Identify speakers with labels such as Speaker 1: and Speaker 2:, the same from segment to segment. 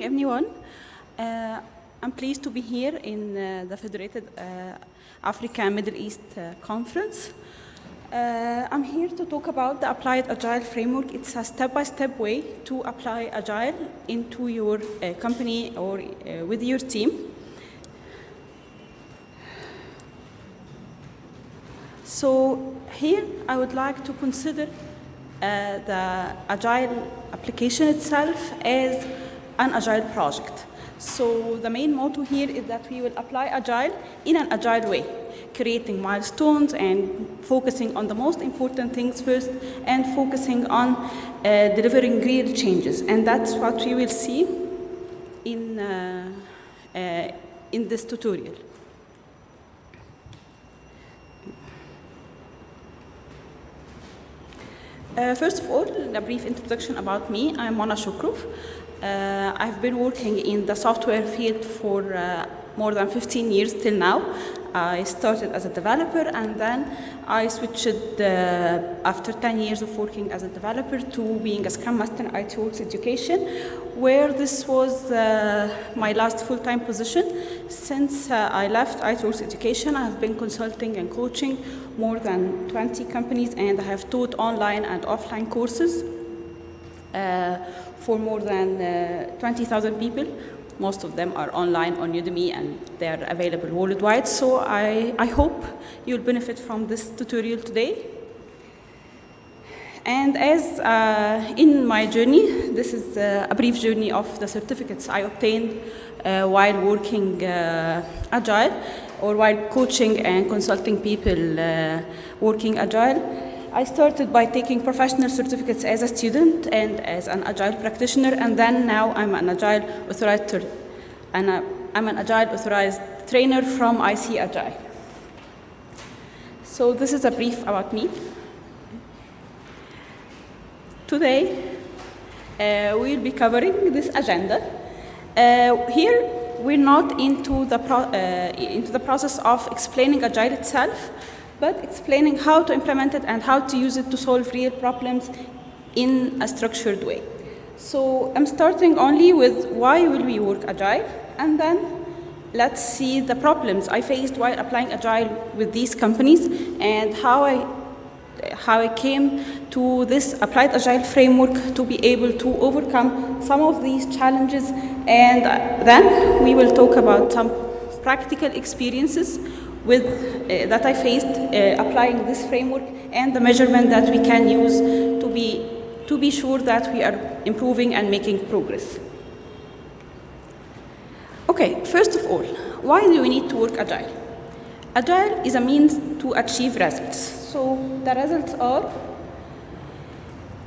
Speaker 1: morning, everyone. I'm pleased to be here in the Federated Africa and Middle East Conference. I'm here to talk about the Applied Agile Framework. It's a step-by-step way to apply Agile into your company or with your team. So here I would like to consider the Agile application itself as an Agile project. So the main motto here is that we will apply Agile in an Agile way, creating milestones and focusing on the most important things first and focusing on delivering real changes. And that's what we will see in this tutorial. First of all, a brief introduction about me. I'm Shokrof. I've been working in the software field for more than 15 years till now. I started as a developer and then I switched after 10 years of working as a developer to being a Scrum Master in ITIDA-SECC education, where this was my last full-time position. Since I left ITIDA-SECC education, I have been consulting and coaching more than 20 companies, and I have taught online and offline courses for more than 20,000 people. Most of them are online on Udemy and they are available worldwide. So I hope you'll benefit from this tutorial today. And as in my journey, this is a brief journey of the certificates I obtained while working Agile or while coaching and consulting people working Agile. I started by taking professional certificates as a student and as an Agile practitioner, and then now I'm an Agile authorized trainer from IC Agile. So this is a brief about me. Today we'll be covering this agenda. Here we're not into the process of explaining Agile itself, but explaining how to implement it and how to use it to solve real problems in a structured way. So I'm starting only with why will we work Agile, and then let's see the problems I faced while applying Agile with these companies and how I came to this Applied Agile Framework to be able to overcome some of these challenges, and then we will talk about some practical experiences that I faced applying this framework and the measurement that we can use to be sure that we are improving and making progress. Okay, first of all, why do we need to work Agile? Agile is a means to achieve results. So the results are,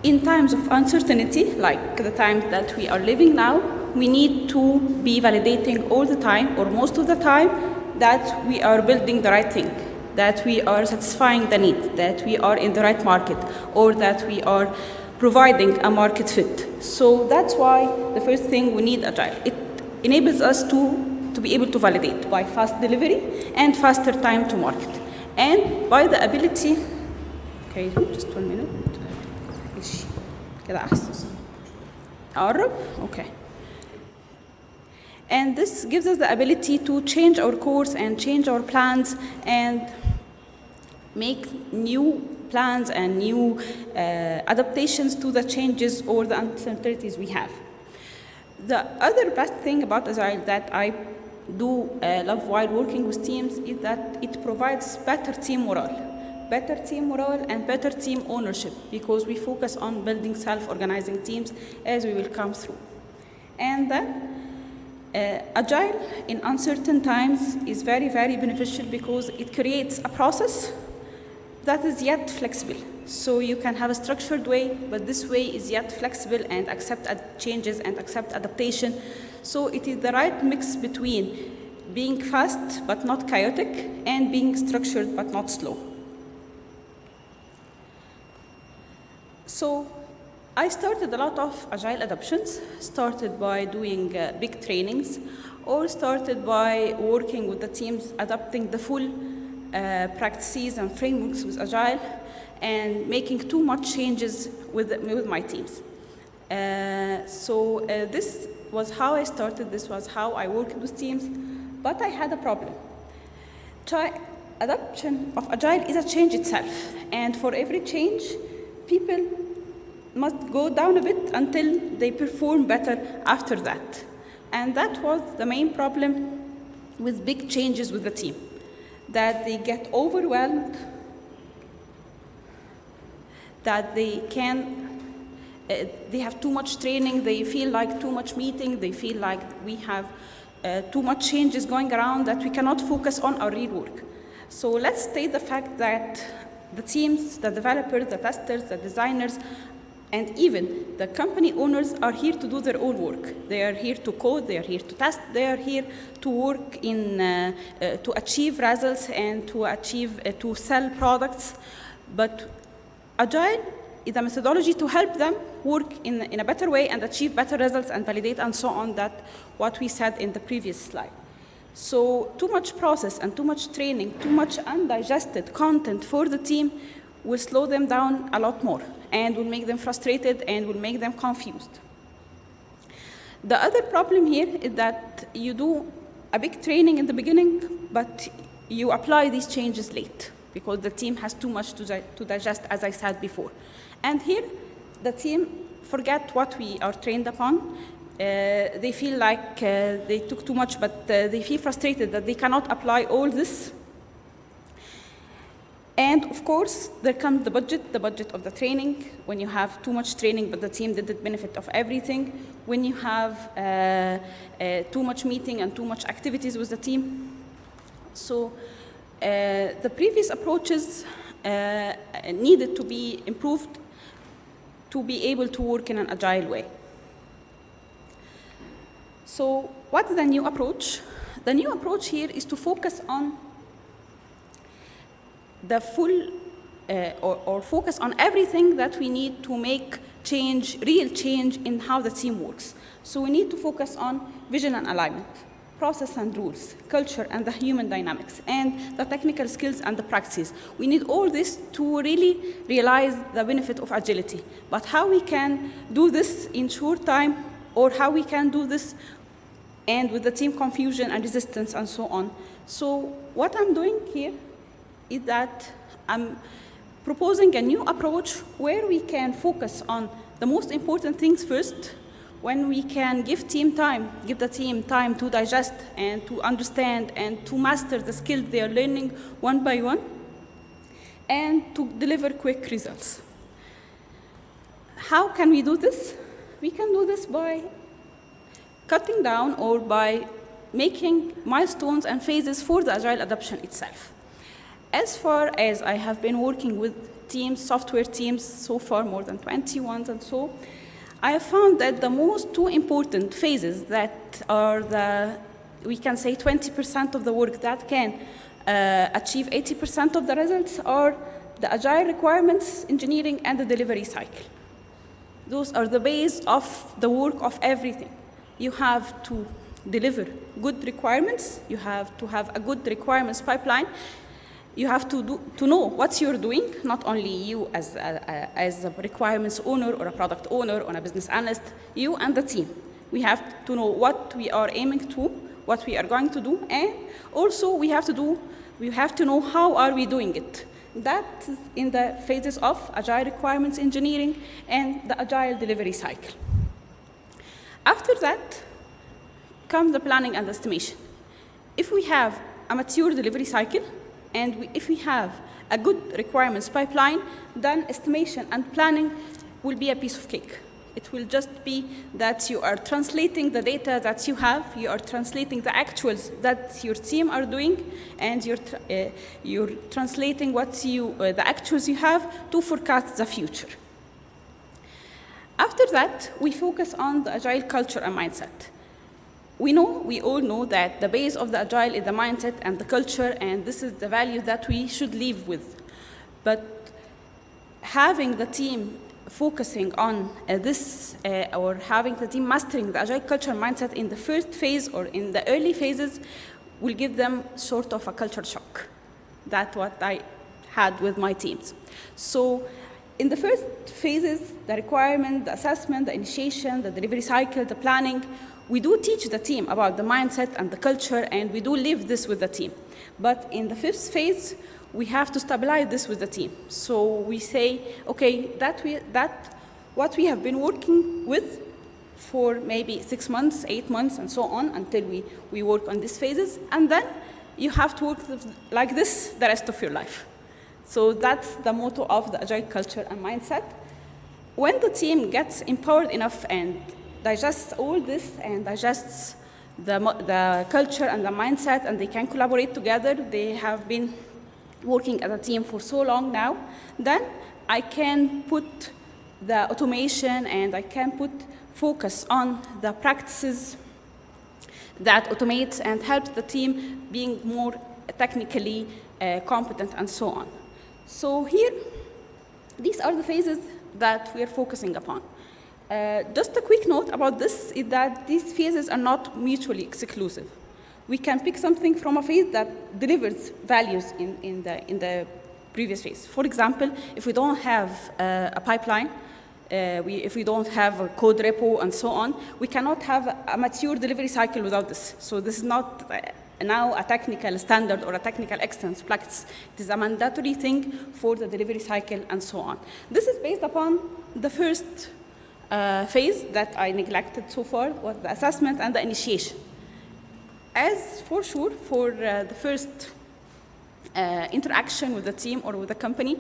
Speaker 1: in times of uncertainty, like the time that we are living now, we need to be validating all the time or most of the time that we are building the right thing, that we are satisfying the need, that we are in the right market, or that we are providing a market fit. So that's why the first thing we need Agile. It enables us to be able to validate by fast delivery and faster time to market. And by the ability, okay, just 1 minute. كده أحسن. أقرب? Okay. And this gives us the ability to change our course and change our plans and make new plans and new adaptations to the changes or the uncertainties we have. The other best thing about Agile that I do love while working with teams is that it provides better team morale and better team ownership, because we focus on building self-organizing teams as we will come through. And then Agile in uncertain times is very, very beneficial because it creates a process that is yet flexible. So you can have a structured way, but this way is yet flexible and accept changes and accept adaptation. So it is the right mix between being fast but not chaotic and being structured but not slow. So I started a lot of Agile adoptions, started by doing big trainings, or started by working with the teams adopting the full practices and frameworks with Agile and making too much changes with my teams. So this was how I started, this was how I worked with teams, but I had a problem. Adoption of Agile is a change itself, and for every change, people must go down a bit until they perform better after that. And that was the main problem with big changes with the team, that they get overwhelmed, that they have too much training, they feel like too much meeting, they feel like we have too much changes going around that we cannot focus on our real work. So let's state the fact that the teams, the developers, the testers, the designers, and even the company owners are here to do their own work. They are here to code, they are here to test, they are here to work to achieve results and to sell products. But Agile is a methodology to help them work in a better way and achieve better results and validate and so on, that what we said in the previous slide. So too much process and too much training, too much undigested content for the team will slow them down a lot more and will make them frustrated and will make them confused. The other problem here is that you do a big training in the beginning, but you apply these changes late because the team has too much to digest, as I said before. And here, the team forget what we are trained upon. They feel like they took too much, but they feel frustrated that they cannot apply all this. And of course, there comes the budget of the training. When you have too much training, but the team didn't benefit of everything. When you have too much meeting and too much activities with the team. So the previous approaches needed to be improved to be able to work in an agile way. So what's the new approach? The new approach here is to focus on the full, or focus on everything that we need to make change, real change in how the team works. So we need to focus on vision and alignment, process and rules, culture and the human dynamics, and the technical skills and the practices. We need all this to really realize the benefit of agility. But how we can do this in short time, or how we can do this and with the team confusion and resistance and so on. So what I'm doing here is that I'm proposing a new approach where we can focus on the most important things first, when we can give the team time to digest and to understand and to master the skills they are learning one by one, and to deliver quick results. How can we do this? We can do this by cutting down or by making milestones and phases for the Agile adoption itself. As far as I have been working with teams, software teams, so far more than 21 and so, I have found that the most two important phases that are we can say 20% of the work that can achieve 80% of the results are the Agile requirements engineering and the delivery cycle. Those are the base of the work of everything. You have to deliver good requirements. You have to have a good requirements pipeline. You have to know what you're doing, not only you as a requirements owner or a product owner or a business analyst, you and the team. We have to know what we are aiming to, what we are going to do, and also we have to know how are we doing it. That's in the phases of Agile requirements engineering and the Agile delivery cycle. After that comes the planning and estimation. If we have a mature delivery cycle, and if we have a good requirements pipeline, then estimation and planning will be a piece of cake. It will just be that you are translating the data that you have, you are translating the actuals that your team are doing, and you're translating the actuals you have to forecast the future. After that, we focus on the Agile culture and mindset. We all know that the base of the Agile is the mindset and the culture, and this is the value that we should live with. But having the team focusing on or having the team mastering the Agile culture and mindset in the first phase or in the early phases will give them sort of a culture shock. That's what I had with my teams. So in the first phases, the requirement, the assessment, the initiation, the delivery cycle, the planning, We do teach the team about the mindset and the culture, and we do live this with the team. But in the 5th phase, we have to stabilize this with the team. So we say, okay, what we have been working with for maybe 6 months, 8 months, and so on, until we work on these phases, and then you have to work like this the rest of your life. So that's the motto of the Agile culture and mindset. When the team gets empowered enough and digests all this and digests the culture and the mindset, and they can collaborate together, they have been working as a team for so long now, then I can put the automation and I can put focus on the practices that automate and help the team being more technically competent and so on. So here, these are the phases that we are focusing upon. Just a quick note about this is that these phases are not mutually exclusive. We can pick something from a phase that delivers values in the previous phase. For example, if we don't have a pipeline, if we don't have a code repo and so on, we cannot have a mature delivery cycle without this. So this is not now a technical standard or a technical excellence practice. It is a mandatory thing for the delivery cycle and so on. This is based upon the first phase that I neglected so far, was the assessment and the initiation. As for sure, for the first interaction with the team or with the company,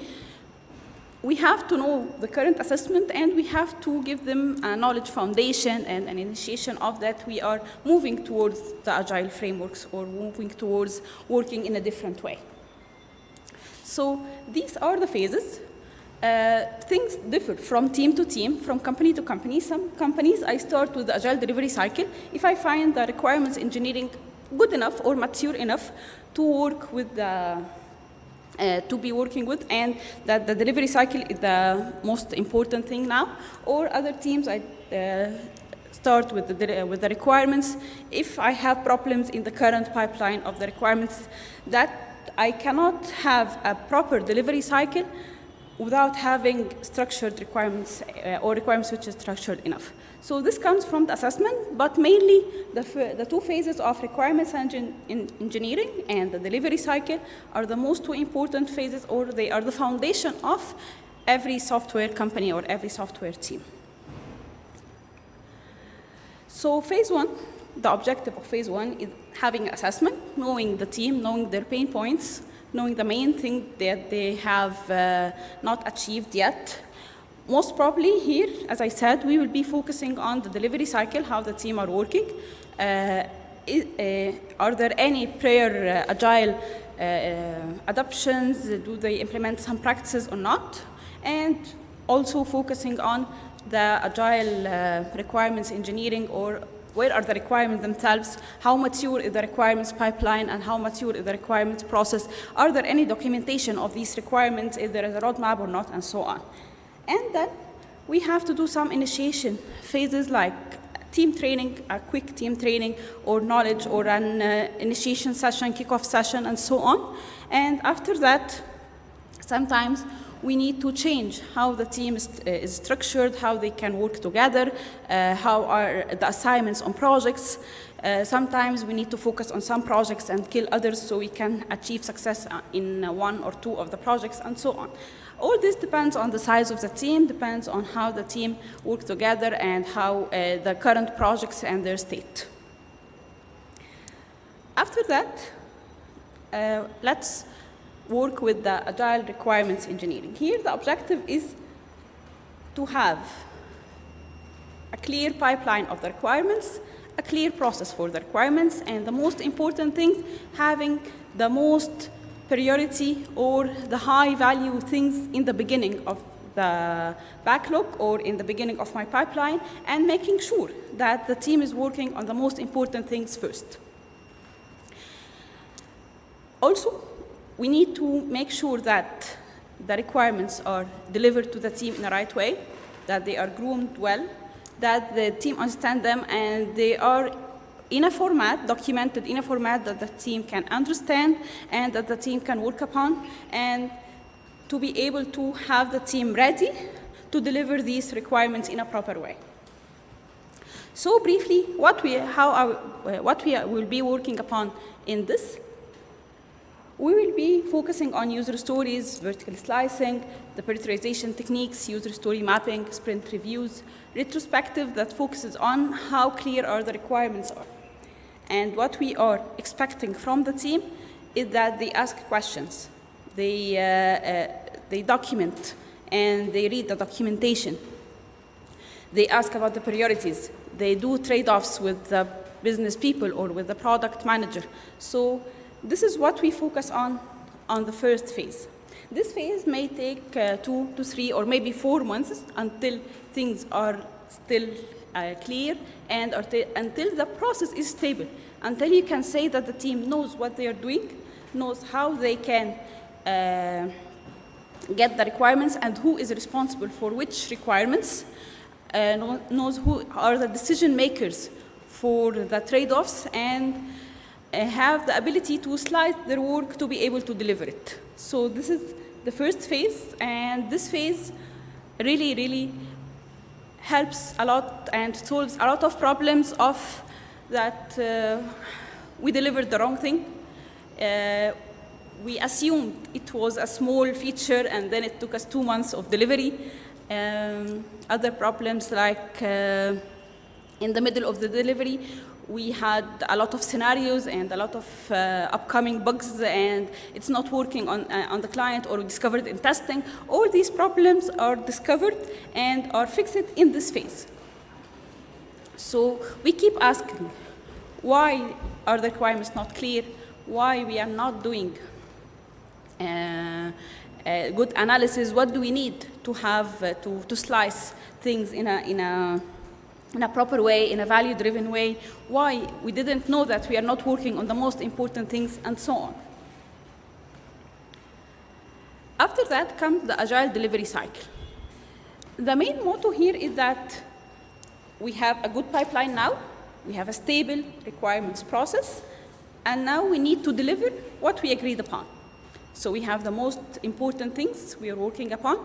Speaker 1: we have to know the current assessment, and we have to give them a knowledge foundation and an initiation of that we are moving towards the Agile frameworks or moving towards working in a different way. So these are the phases. Things differ from team to team, from company to company. Some companies, I start with the Agile delivery cycle. If I find the requirements engineering good enough or mature enough to work with the to be working with, and that the delivery cycle is the most important thing now. Or other teams, I start with the requirements. If I have problems in the current pipeline of the requirements, that I cannot have a proper delivery cycle without having structured requirements or requirements which is structured enough. So this comes from the assessment, but mainly the 2 phases of requirements engineering and the delivery cycle are the most 2 important phases, or they are the foundation of every software company or every software team. So phase 1, the objective of phase 1 is having assessment, knowing the team, knowing their pain points, knowing the main thing that they have not achieved yet. Most probably here, as I said, we will be focusing on the delivery cycle, how the team are working. Are there any prior Agile adoptions? Do they implement some practices or not? And also focusing on the Agile requirements engineering, or where are the requirements themselves? How mature is the requirements pipeline, and how mature is the requirements process? Are there any documentation of these requirements? Is there a roadmap or not, and so on? And then we have to do some initiation phases like team training, a quick team training, or knowledge, or an initiation session, kickoff session, and so on. And after that, sometimes we need to change how the team is structured, how they can work together, how are the assignments on projects. Sometimes we need to focus on some projects and kill others so we can achieve success in 1 or 2 of the projects, and so on. All this depends on the size of the team, depends on how the team work together and how the current projects and their state. After that, let's work with the Agile requirements engineering. Here, the objective is to have a clear pipeline of the requirements, a clear process for the requirements, and the most important thing, having the most priority or the high value things in the beginning of the backlog or in the beginning of my pipeline, and making sure that the team is working on the most important things first. Also, we need to make sure that the requirements are delivered to the team in the right way, that they are groomed well, that the team understands them, and they are in a format, documented in a format that the team can understand and that the team can work upon, and to be able to have the team ready to deliver these requirements in a proper way. So briefly, what we will be working upon in this, we will be focusing on user stories, vertical slicing, the prioritization techniques, user story mapping, sprint reviews, retrospective that focuses on how clear are the requirements are. And what we are expecting from the team is that they ask questions, they document, and they read the documentation. They ask about the priorities. They do trade-offs with the business people or with the product manager. So this is what we focus on the first phase. This phase may take 2 to 3 or maybe 4 months until things are still clear and until the process is stable, until you can say that the team knows what they are doing, knows how they can get the requirements and who is responsible for which requirements, knows who are the decision makers for the trade-offs, and have the ability to slice their work to be able to deliver it. So this is the first phase, and this phase really, really helps a lot and solves a lot of problems of that we delivered the wrong thing. We assumed it was a small feature and then it took us 2 months of delivery. Other problems like in the middle of the delivery, we had a lot of scenarios and a lot of upcoming bugs, and it's not working on the client, or we discovered in testing. All these problems are discovered and are fixed in this phase. So we keep asking, why are the requirements not clear? Why we are not doing good analysis? What do we need to have to slice things in a proper way, in a value-driven way? Why we didn't know that we are not working on the most important things, and so on. After that comes the Agile delivery cycle. The main motto here is that we have a good pipeline now, we have a stable requirements process, and now we need to deliver what we agreed upon. So we have the most important things we are working upon.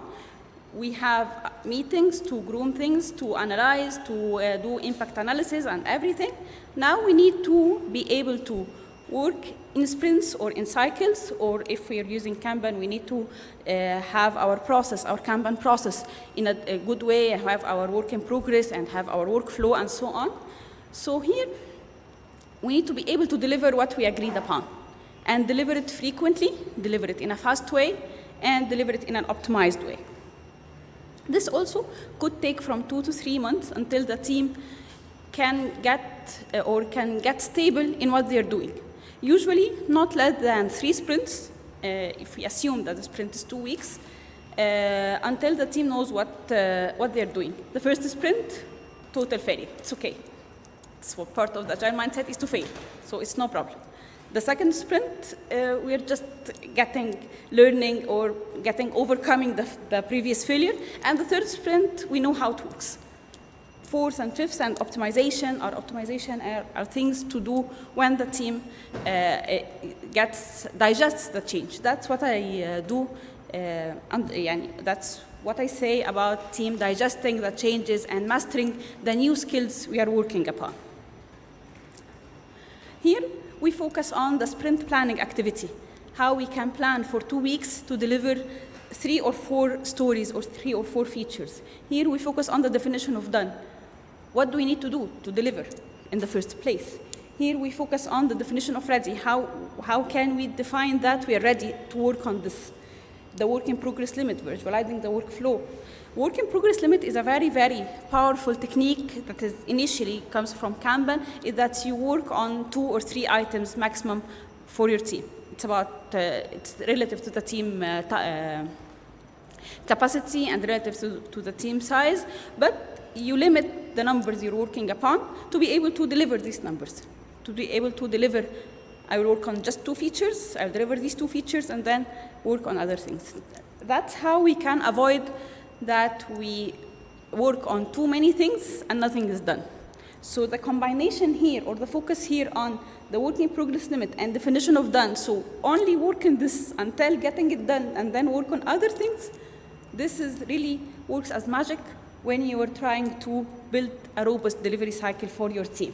Speaker 1: We have meetings to groom things, to analyze, to do impact analysis and everything. Now we need to be able to work in sprints or in cycles, or if we are using Kanban, we need to have our process, our Kanban process in a good way, and have our work in progress and have our workflow and so on. So here, we need to be able to deliver what we agreed upon, and deliver it frequently, deliver it in a fast way, and deliver it in an optimized way. This also could take from 2 to 3 months until the team can get stable in what they're doing. Usually not less than 3 sprints, if we assume that the sprint is 2 weeks, until the team knows what they're doing. The first sprint, total failure, it's okay. So part of the Agile mindset is to fail, so it's no problem. The second sprint, we're just learning or overcoming the previous failure. And the third sprint, we know how it works. Fourth and fifth, and optimization are things to do when the team digests the change. That's what I do, and that's what I say about team digesting the changes and mastering the new skills we are working upon. Here, we focus on the sprint planning activity, how we can plan for 2 weeks to deliver 3 or 4 stories or 3 or 4 features. Here we focus on the definition of done. What do we need to do to deliver in the first place? Here we focus on the definition of ready. How can we define that we are ready to work on this? The work in progress limit, visualizing the workflow. Work in progress limit is a very, very powerful technique that is initially comes from Kanban, is that you work on 2 or 3 items maximum for your team. It's it's relative to the team capacity and relative to the team size, but you limit the numbers you're working upon to be able to deliver these numbers. To be able to deliver, I will work on just 2 features, I'll deliver these 2 features and then work on other things. That's how we can avoid that we work on too many things and nothing is done. So the combination here, or the focus here on the work in progress limit and definition of done, so only work in this until getting it done and then work on other things, this is really works as magic when you are trying to build a robust delivery cycle for your team.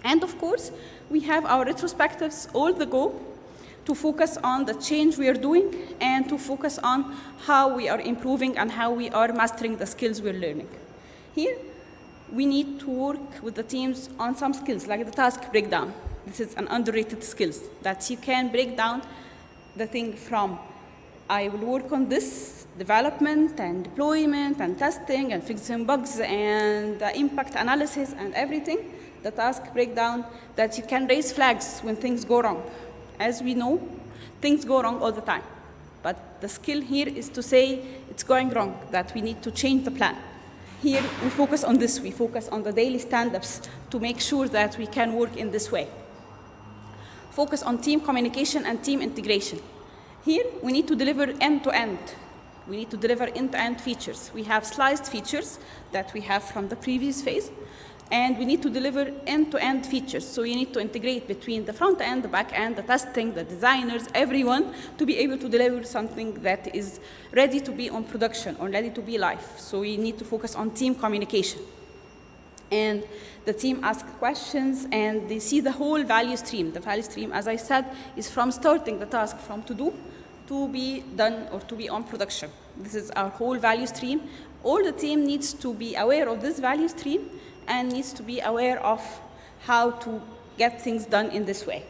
Speaker 1: And of course, we have our retrospectives all the go to focus on the change we are doing and to focus on how we are improving and how we are mastering the skills we're learning. Here, we need to work with the teams on some skills, like the task breakdown. This is an underrated skill that you can break down the thing from, I will work on this development and deployment and testing and fixing bugs and impact analysis and everything, the task breakdown, that you can raise flags when things go wrong. As we know, things go wrong all the time. But the skill here is to say it's going wrong, that we need to change the plan. Here, we focus on this. We focus on the daily stand-ups to make sure that we can work in this way. Focus on team communication and team integration. Here, we need to deliver end-to-end. We need to deliver end-to-end features. We have sliced features that we have from the previous phase, and we need to deliver end-to-end features. So you need to integrate between the front end, the back end, the testing, the designers, everyone, to be able to deliver something that is ready to be on production or ready to be live. So we need to focus on team communication. And the team asks questions, and they see the whole value stream. The value stream, as I said, is from starting the task from to do to be done or to be on production. This is our whole value stream. All the team needs to be aware of this value stream and needs to be aware of how to get things done in this way.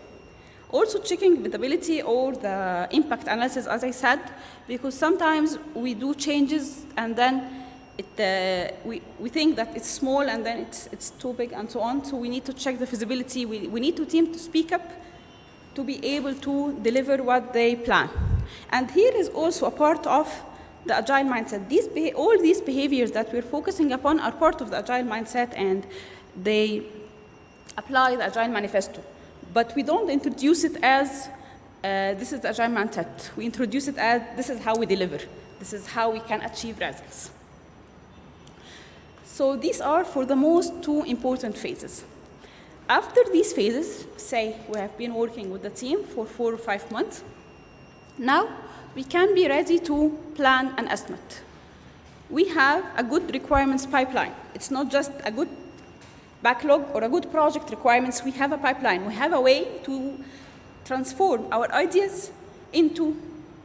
Speaker 1: Also checking visibility or the impact analysis, as I said, because sometimes we do changes and then we think that it's small and then it's too big and so on, so we need to check the feasibility. We need the team to speak up to be able to deliver what they plan. And here is also a part of the Agile mindset. All these behaviors that we're focusing upon are part of the Agile mindset, and they apply the Agile manifesto. But we don't introduce it as this is the Agile mindset. We introduce it as this is how we deliver. This is how we can achieve results. So these are for the most two important phases. After these phases, say we have been working with the team for 4 or 5 months, now we can be ready to plan an estimate. We have a good requirements pipeline. It's not just a good backlog or a good project requirements. We have a pipeline. We have a way to transform our ideas into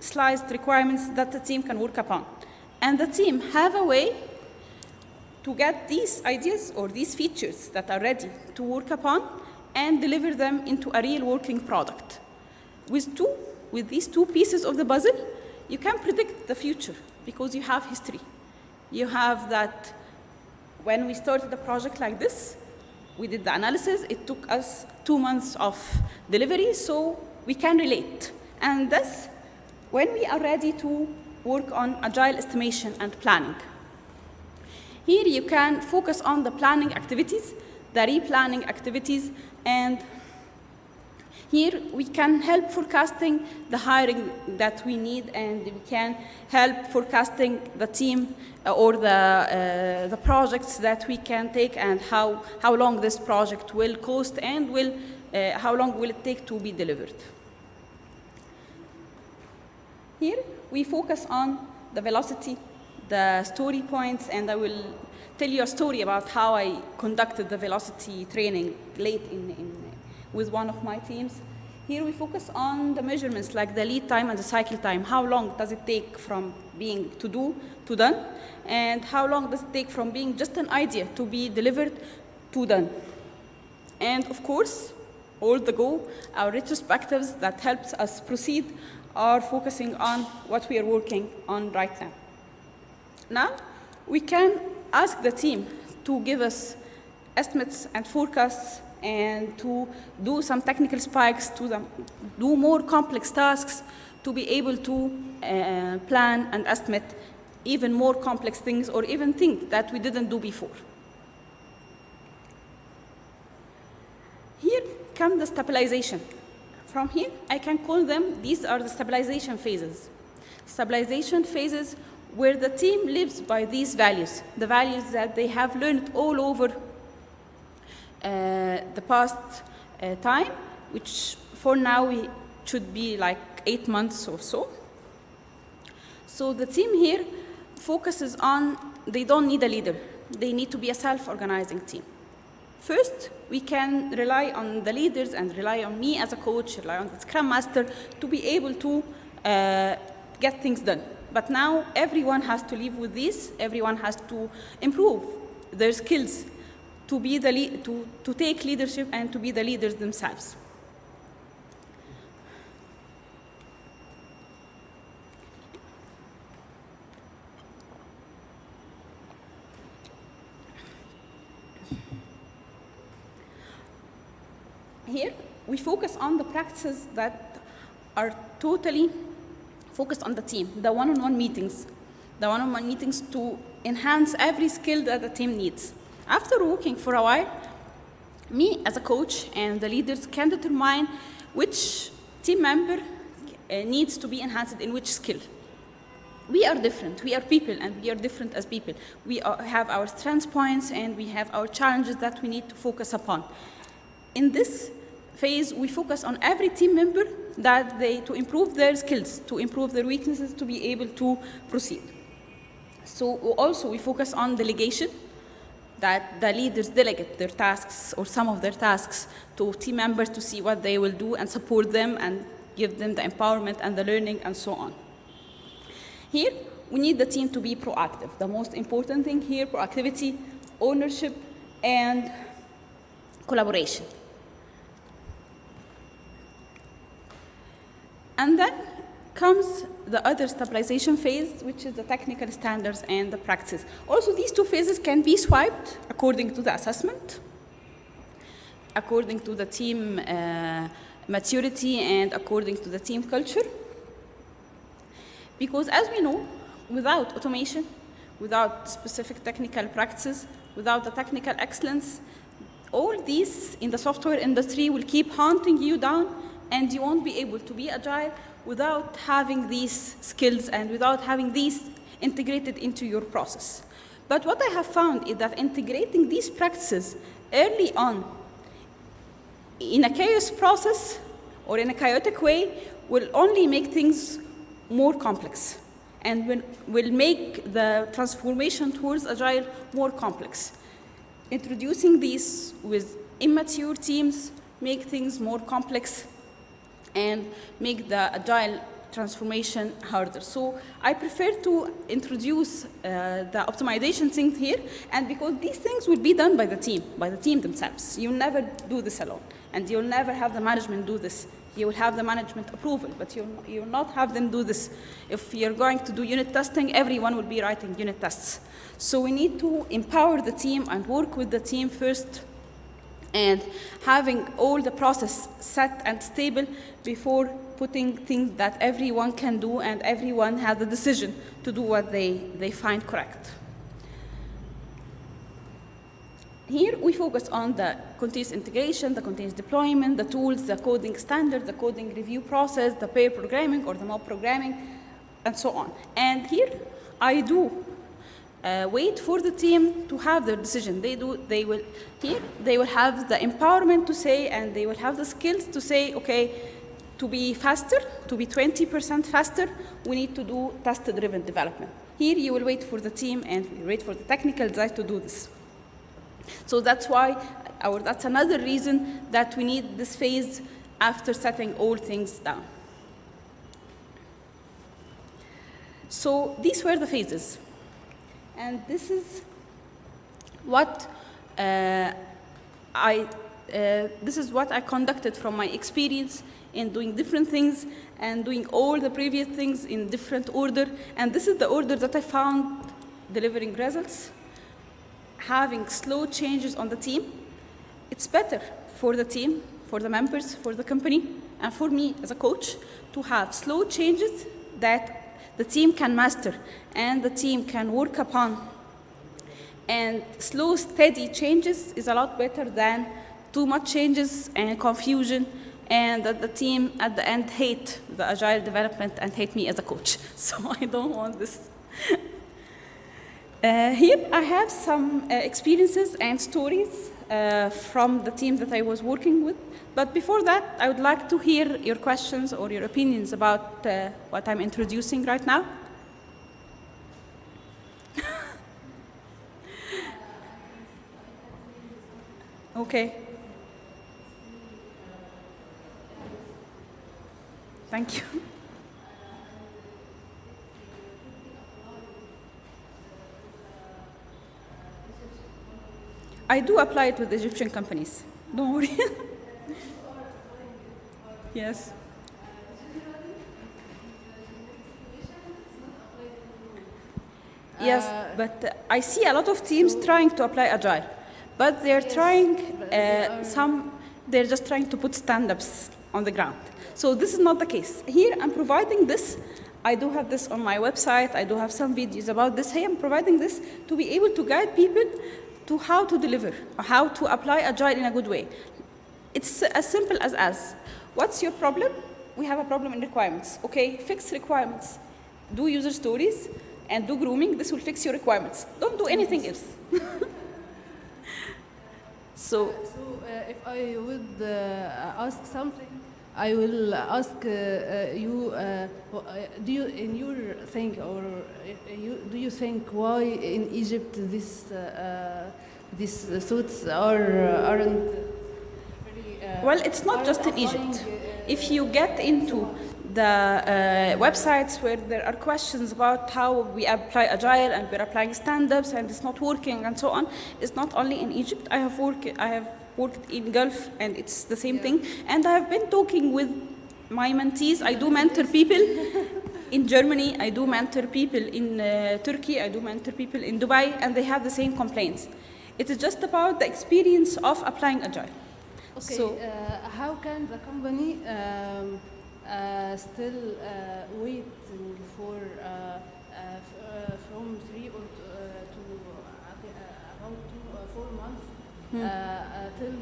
Speaker 1: sliced requirements that the team can work upon. And the team have a way to get these ideas or these features that are ready to work upon and deliver them into a real working product. With these two pieces of the puzzle, you can predict the future because you have history. You have that when we started a project like this, we did the analysis. It took us 2 months of delivery, so we can relate. And thus, when we are ready to work on agile estimation and planning, here you can focus on the planning activities, the replanning activities, and here we can help forecasting the hiring that we need, and we can help forecasting the team or the projects that we can take and how long this project will cost and how long will it take to be delivered. Here we focus on the velocity, the story points, and I will tell you a story about how I conducted the velocity training late with one of my teams. Here we focus on the measurements like the lead time and the cycle time. How long does it take from being to do to done? And how long does it take from being just an idea to be delivered to done? And of course, all the go, our retrospectives that helps us proceed are focusing on what we are working on right now. Now, we can ask the team to give us estimates and forecasts and to do some technical spikes, to do more complex tasks, to be able to plan and estimate even more complex things or even things that we didn't do before. Here comes the stabilization. From here, I can call them, these are the stabilization phases. Stabilization phases where the team lives by these values, the values that they have learned all over the past time, which for now we should be like 8 months or so. So the team here focuses on they don't need a leader. They need to be a self-organizing team. First, we can rely on the leaders and rely on me as a coach, rely on the Scrum Master to be able to get things done. But now everyone has to live with this. Everyone has to improve their skills to be to take leadership and to be the leaders themselves. Here, we focus on the practices that are totally focused on the team, the one-on-one meetings. The one-on-one meetings to enhance every skill that the team needs. After working for a while, me as a coach and the leaders can determine which team member needs to be enhanced in which skill. We are different. We are people, and we are different as people. We have our strength points, and we have our challenges that we need to focus upon. In this phase, we focus on every team member to improve their skills, to improve their weaknesses, to be able to proceed. So also we focus on delegation, that the leaders delegate their tasks or some of their tasks to team members to see what they will do and support them and give them the empowerment and the learning and so on. Here, we need the team to be proactive. The most important thing here, proactivity, ownership, and collaboration. And then comes the other stabilization phase, which is the technical standards and the practice. Also, these two phases can be swiped according to the assessment, according to the team maturity, and according to the team culture. Because as we know, without automation, without specific technical practices, without the technical excellence, all these in the software industry will keep hunting you down, and you won't be able to be agile without having these skills and without having these integrated into your process. But what I have found is that integrating these practices early on in a chaos process or in a chaotic way will only make things more complex and will make the transformation towards agile more complex. Introducing these with immature teams make things more complex and make the agile transformation harder. So I prefer to introduce the optimization things here, and because these things will be done by the team themselves. You'll never do this alone, and you'll never have the management do this. You will have the management approval, but you'll not have them do this. If you're going to do unit testing, everyone will be writing unit tests. So we need to empower the team and work with the team first, and having all the process set and stable before putting things that everyone can do and everyone has the decision to do what they find correct. Here we focus on the continuous integration, the continuous deployment, the tools, the coding standards, the coding review process, the pair programming or the mob programming, and so on. And here I do wait for the team to have their decision. They will have the empowerment to say, and they will have the skills to say, okay, to be faster, to be 20% faster, we need to do test-driven development. Here you will wait for the team and wait for the technical guys to do this. So that's why, that's another reason that we need this phase after setting all things down. So these were the phases. And this is what I conducted from my experience in doing different things and doing all the previous things in different order. And this is the order that I found delivering results. Having slow changes on the team, it's better for the team, for the members, for the company, and for me as a coach to have slow changes that the team can master and the team can work upon. And slow, steady changes is a lot better than too much changes and confusion, and that the team at the end hate the agile development and hate me as a coach. So I don't want this. Here I have some experiences and stories from the team that I was working with. But before that, I would like to hear your questions or your opinions about what I'm introducing right now. Okay. Thank you. I do apply it with Egyptian companies. Don't worry. Yes. Yes, but I see a lot of teams trying to apply Agile, but they're trying they're just trying to put stand-ups on the ground. So this is not the case. Here I'm providing this. I do have this on my website. I do have some videos about this. Hey, I'm providing this to be able to guide people to how to deliver, or how to apply Agile in a good way. It's as simple as what's your problem? We have a problem in requirements. Okay, fix requirements. Do user stories and do grooming. This will fix your requirements. Don't do anything else. So
Speaker 2: if I would ask something, I will ask you, do you, in your think, or do you think why in Egypt these suits aren't really,
Speaker 1: well, it's not just in Egypt. If you get into the websites where there are questions about how we apply Agile and we're applying stand-ups and it's not working and so on, it's not only in Egypt. I have worked in Gulf and it's the same thing. And I have been talking with my mentees. I do mentor people in Germany. I do mentor people in Turkey. I do mentor people in Dubai, and they have the same complaints. It is just about the experience of applying Agile.
Speaker 2: Okay,
Speaker 1: so
Speaker 2: how can the company still waiting for from 3 or to about 4 months till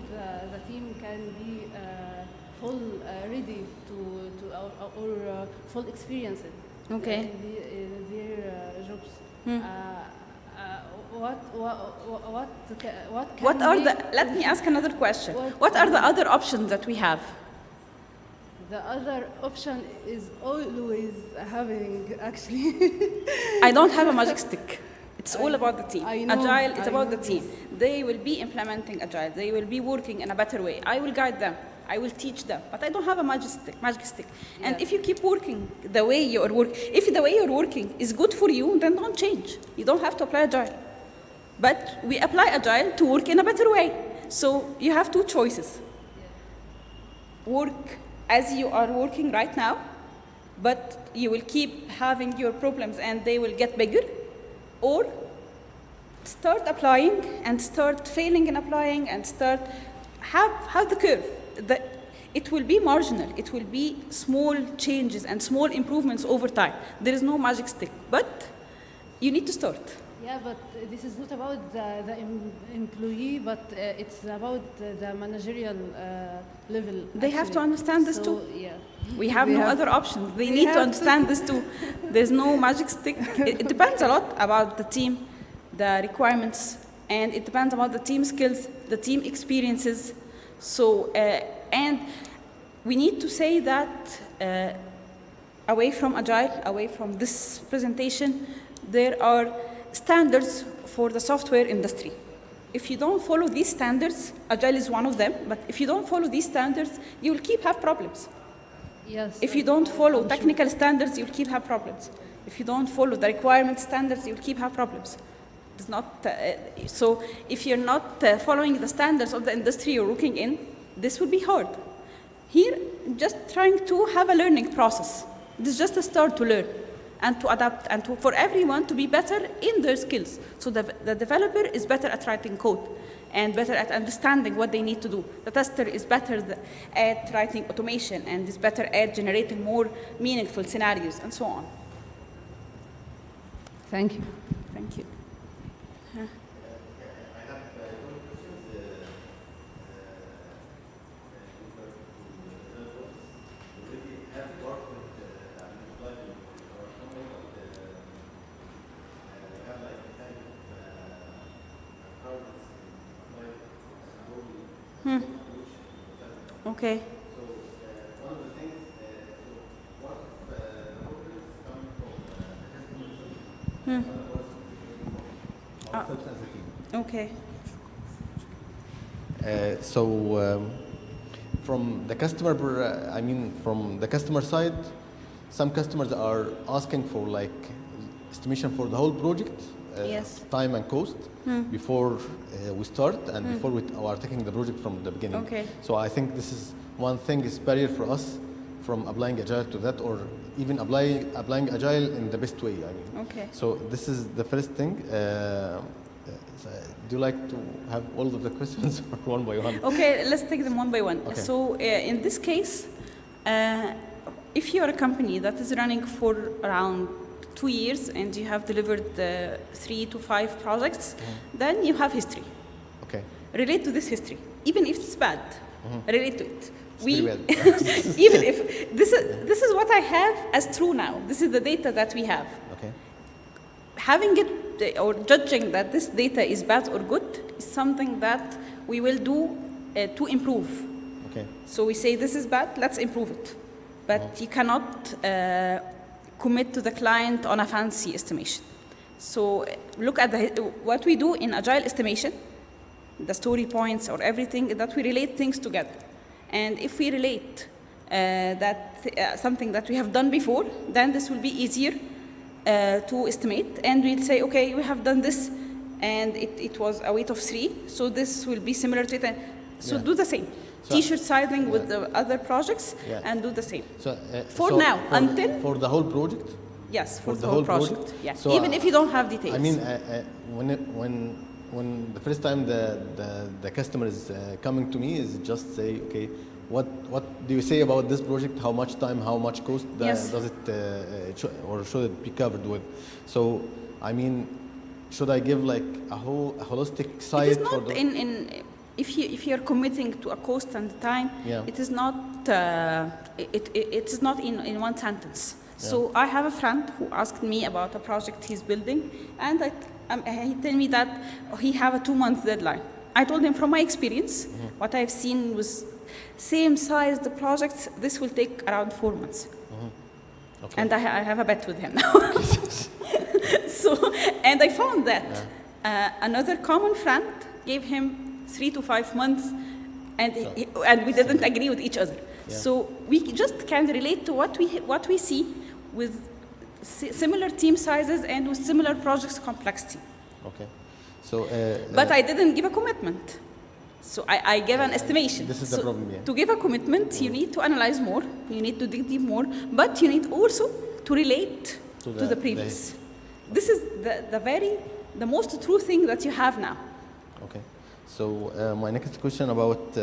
Speaker 2: the team can be full ready to or full experienced
Speaker 1: okay.
Speaker 2: in their jobs?
Speaker 1: What are the? Let me ask another question. What are the other options that we have?
Speaker 2: The other option is always having, actually.
Speaker 1: I don't have a magic stick. It's all about the team.
Speaker 2: I know,
Speaker 1: Agile is about the
Speaker 2: this.
Speaker 1: team. They will be implementing Agile. They will be working in a better way. I will guide them. I will teach them. But I don't have a magic stick. And
Speaker 2: Yeah.
Speaker 1: if you keep working the way you're working, if the way you're working is good for you, then don't change. You don't have to apply Agile. But we apply Agile to work in a better way. So you have two choices. Work as you are working right now, but you will keep having your problems and they will get bigger, or start applying and start failing in applying and start have the curve. It will be marginal. It will be small changes and small improvements over time. There is no magic stick, but you need to start.
Speaker 2: Yeah, but this is not about the employee, but it's about the managerial level.
Speaker 1: They have to understand this too.
Speaker 2: Yeah.
Speaker 1: We have no other options. They need to understand this too. There's no magic stick. It depends a lot about the team, the requirements, and it depends about the team skills, the team experiences. So, and we need to say that away from Agile, away from this presentation, there are standards for the software industry. If you don't follow these standards, Agile is one of them, but if you don't follow these standards, you will keep have problems.
Speaker 2: Yes.
Speaker 1: If you don't follow technical standards, you'll keep have problems. If you don't follow the requirement standards, you'll keep have problems. It's not, so if you're not following the standards of the industry you're working in, this will be hard. Here, just trying to have a learning process. This is just a start to learn and to adapt and for everyone to be better in their skills. So the developer is better at writing code and better at understanding what they need to do. The tester is better at writing automation and is better at generating more meaningful scenarios and so on.
Speaker 2: Thank you.
Speaker 1: Thank you. Okay.
Speaker 3: So one of the things, what the workers coming from the
Speaker 1: Okay.
Speaker 4: From the customer, from the customer side, some customers are asking for like estimation for the whole project,
Speaker 1: Yes.
Speaker 4: time and cost, before we start and before we are taking the project from the beginning.
Speaker 1: Okay.
Speaker 4: So I think this is one thing is barrier for us from applying Agile to that, or even applying Agile in the best way. I mean.
Speaker 1: Okay.
Speaker 4: So this is the first thing. Do you like to have all of the questions or one by one?
Speaker 1: Okay, let's take them one by one.
Speaker 4: Okay.
Speaker 1: So in this case, if you're a company that is running for around 2 years and you have delivered 3 to 5 projects, then you have history.
Speaker 4: Okay.
Speaker 1: Relate to this history, even if it's bad. Relate to it.
Speaker 4: Very bad.
Speaker 1: Even if this is what I have as true now. This is the data that we have.
Speaker 4: Okay.
Speaker 1: Having it or judging that this data is bad or good is something that we will do to improve.
Speaker 4: Okay.
Speaker 1: So we say this is bad, let's improve it. But you cannot commit to the client on a fancy estimation. So look at what we do in Agile estimation, the story points or everything, that we relate things together. And if we relate something that we have done before, then this will be easier to estimate. And we'll say, okay, we have done this, and it was a weight of 3, so this will be similar to it. So do the same.
Speaker 4: So,
Speaker 1: T-shirt siding with the other projects, and do the same.
Speaker 4: So,
Speaker 1: For the
Speaker 4: whole project.
Speaker 1: Yes, for the whole project. Yeah.
Speaker 4: So,
Speaker 1: even if you don't have details.
Speaker 4: I mean, when the first time the customer is coming to me, is just say, okay, what do you say about this project? How much time? How much cost does it or should it be covered with? So, I mean, should I give like a holistic side?
Speaker 1: It is not if you're committing to a cost and time, it is not it is not in one sentence. So I have a friend who asked me about a project he's building, and he told me that he have a 2-month deadline. I told him from my experience, what I've seen was same size the projects, this will take around 4 months.
Speaker 4: Okay.
Speaker 1: And I have a bet with him now. So, and I found that another common friend gave him 3 to 5 months, and we didn't agree with each other.
Speaker 4: Yeah.
Speaker 1: So we just can relate to what we see with similar team sizes and with similar projects complexity.
Speaker 4: Okay. So.
Speaker 1: But I didn't give a commitment. So I gave an estimation.
Speaker 4: This is the problem, yeah.
Speaker 1: To give a commitment, you need to analyze more, you need to dig deep more, but you need also to relate to the previous. This is the most true thing that you have now.
Speaker 4: Okay. So my next question about,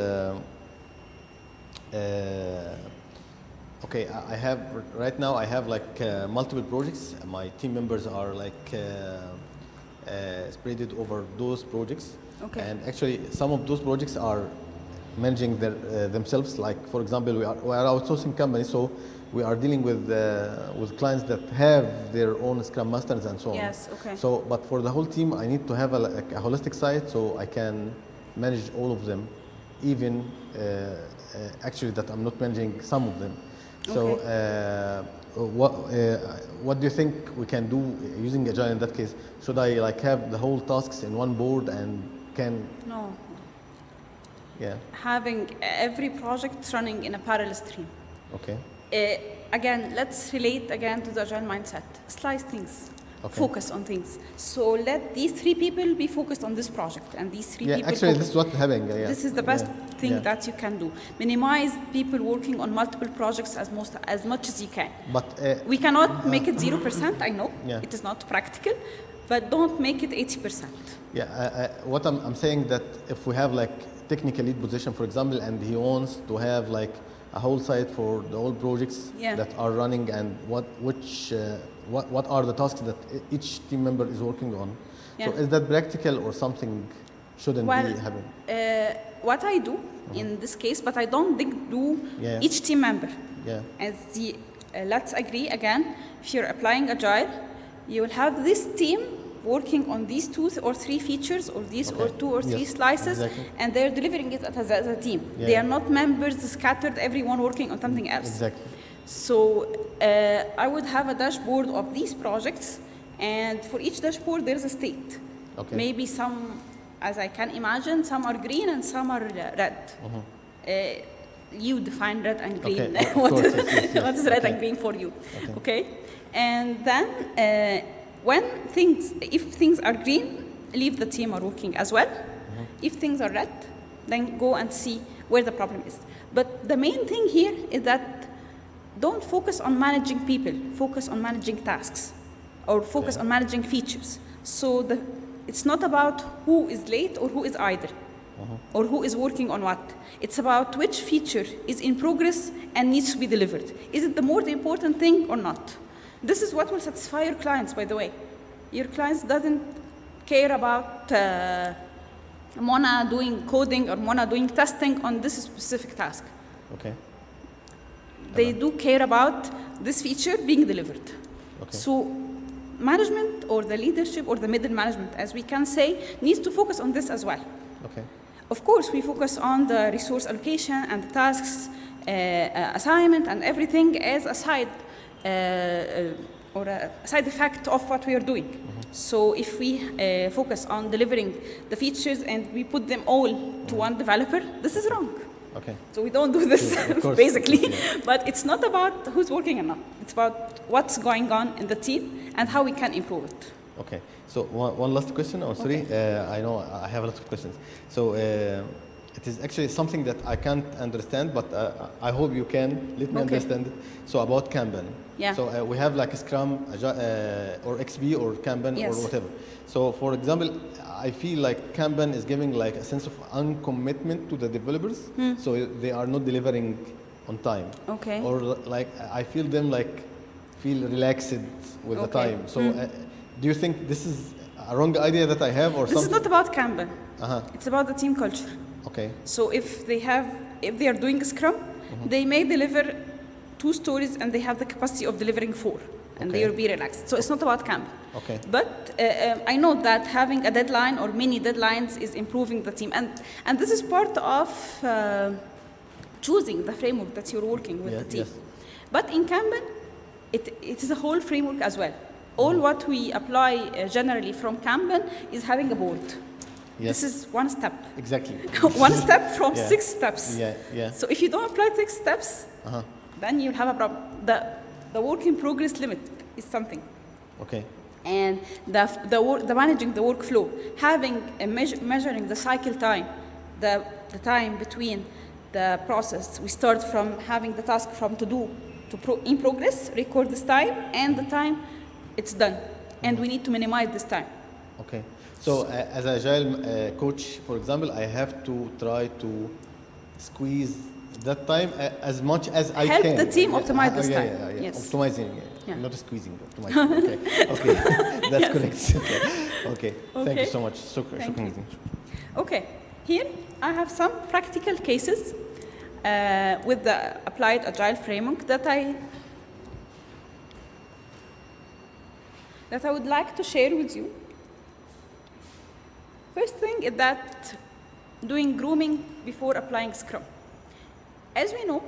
Speaker 4: okay, right now I have like multiple projects. My team members are like spread over those projects.
Speaker 1: Okay.
Speaker 4: And actually, some of those projects are managing themselves. Like, for example, we are outsourcing companies, so we are dealing with clients that have their own Scrum Masters and so on.
Speaker 1: Yes, okay.
Speaker 4: So, but for the whole team, I need to have a holistic site so I can manage all of them, even actually that I'm not managing some of them. So, what do you think we can do using Agile in that case? Should I like have the whole tasks in one board and can?
Speaker 1: No.
Speaker 4: Yeah.
Speaker 1: Having every project running in a parallel stream.
Speaker 4: Okay.
Speaker 1: Again, let's relate again to the Agile mindset. Slice things.
Speaker 4: Okay.
Speaker 1: Focus on things. So let these 3 people be focused on this project, and these 3 people.
Speaker 4: Actually, this is what happening.
Speaker 1: This is the best thing that you can do. Minimize people working on multiple projects as much as you can.
Speaker 4: But
Speaker 1: we cannot make it 0%. I know
Speaker 4: it
Speaker 1: is not practical, but don't make it 80%.
Speaker 4: Yeah. What I'm saying that if we have like technical lead position, for example, and he wants to have like a whole site for the whole projects that are running, and what are the tasks that each team member is working on. So is that practical or something shouldn't be happening?
Speaker 1: What I do in this case, but I don't do each team member.
Speaker 4: Yeah.
Speaker 1: As let's agree again, if you're applying Agile, you will have this team working on these 2 or 3 features, or these or 2 or 3 slices, and they're delivering it as a team. They are not members scattered, everyone working on something else.
Speaker 4: Exactly.
Speaker 1: So I would have a dashboard of these projects, and for each dashboard there's a state.
Speaker 4: Okay.
Speaker 1: Maybe some as I can imagine, some are green and some are red. You define red and green.
Speaker 4: Okay,
Speaker 1: What
Speaker 4: of course, yes.
Speaker 1: what is red
Speaker 4: Okay.
Speaker 1: and green for you?
Speaker 4: Okay.
Speaker 1: Okay? And then if things are green, leave the team are working as well. If things are red, then go and see where the problem is. But the main thing here is that don't focus on managing people, focus on managing tasks, or focus on managing features. So it's not about who is late or who is idle, or who is working on what. It's about which feature is in progress and needs to be delivered. Is it the more important thing or not? This is what will satisfy your clients, by the way. Your clients doesn't care about Mona doing coding or Mona doing testing on this specific task.
Speaker 4: Okay.
Speaker 1: They do care about this feature being delivered.
Speaker 4: Okay.
Speaker 1: So management or the leadership or the middle management, as we can say, needs to focus on this as well.
Speaker 4: Okay.
Speaker 1: Of course, we focus on the resource allocation and the tasks, assignment and everything as a side or a side effect of what we are doing. So if we focus on delivering the features and we put them all to one developer, this is wrong.
Speaker 4: Okay.
Speaker 1: So we don't do this,
Speaker 4: Of course.
Speaker 1: basically.
Speaker 4: Yeah.
Speaker 1: But it's not about who's working or not. It's about what's going on in the team and how we can improve it.
Speaker 4: Okay. So one last question. Oh, sorry. I know I have a lot of questions. So it is actually something that I can't understand, but I hope you can let me understand it. So about Kanban.
Speaker 1: Yeah.
Speaker 4: So we have like a Scrum or XP or Kanban
Speaker 1: Yes.
Speaker 4: or whatever. So for example, I feel like Kanban is giving like a sense of uncommitment to the developers. So they are not delivering on time.
Speaker 1: Okay.
Speaker 4: Or like I feel them like feel relaxed with the time. So do you think this is a wrong idea that I have or
Speaker 1: This
Speaker 4: something?
Speaker 1: is not about Kanban.
Speaker 4: Uh-huh.
Speaker 1: It's about the team culture.
Speaker 4: Okay.
Speaker 1: So if they are doing Scrum, they may deliver 2 stories and they have the capacity of delivering 4. And they
Speaker 4: Okay.
Speaker 1: will be relaxed. So it's not about Kanban.
Speaker 4: Okay.
Speaker 1: But I know that having a deadline or many deadlines is improving the team. And this is part of choosing the framework that you're working with the team.
Speaker 4: Yes.
Speaker 1: But in Kanban, it is a whole framework as well. All what we apply generally from Kanban is having a board.
Speaker 4: Yes.
Speaker 1: This is one step.
Speaker 4: Exactly.
Speaker 1: One step from
Speaker 4: Yeah.
Speaker 1: 6 steps.
Speaker 4: Yeah.
Speaker 1: So if you don't apply 6 steps, then you'll have a problem. The work in progress limit is something.
Speaker 4: Okay.
Speaker 1: And the managing the workflow, having measuring the cycle time, the time between the process. We start from having the task from to do to in progress, record this time, and the time it's done. And we need to minimize this time.
Speaker 4: Okay. So as an agile coach, for example, I have to try to squeeze that time as much as I
Speaker 1: Help
Speaker 4: can.
Speaker 1: the team optimize this time.
Speaker 4: Yeah.
Speaker 1: Yes.
Speaker 4: Optimizing,
Speaker 1: Yeah.
Speaker 4: not squeezing, optimizing. Okay. That's correct. Okay. Thank you so much.
Speaker 1: Thank you.
Speaker 4: Shukran.
Speaker 1: Okay, here I have some practical cases with the applied Agile framework that I would like to share with you. First thing is that doing grooming before applying Scrum. As we know,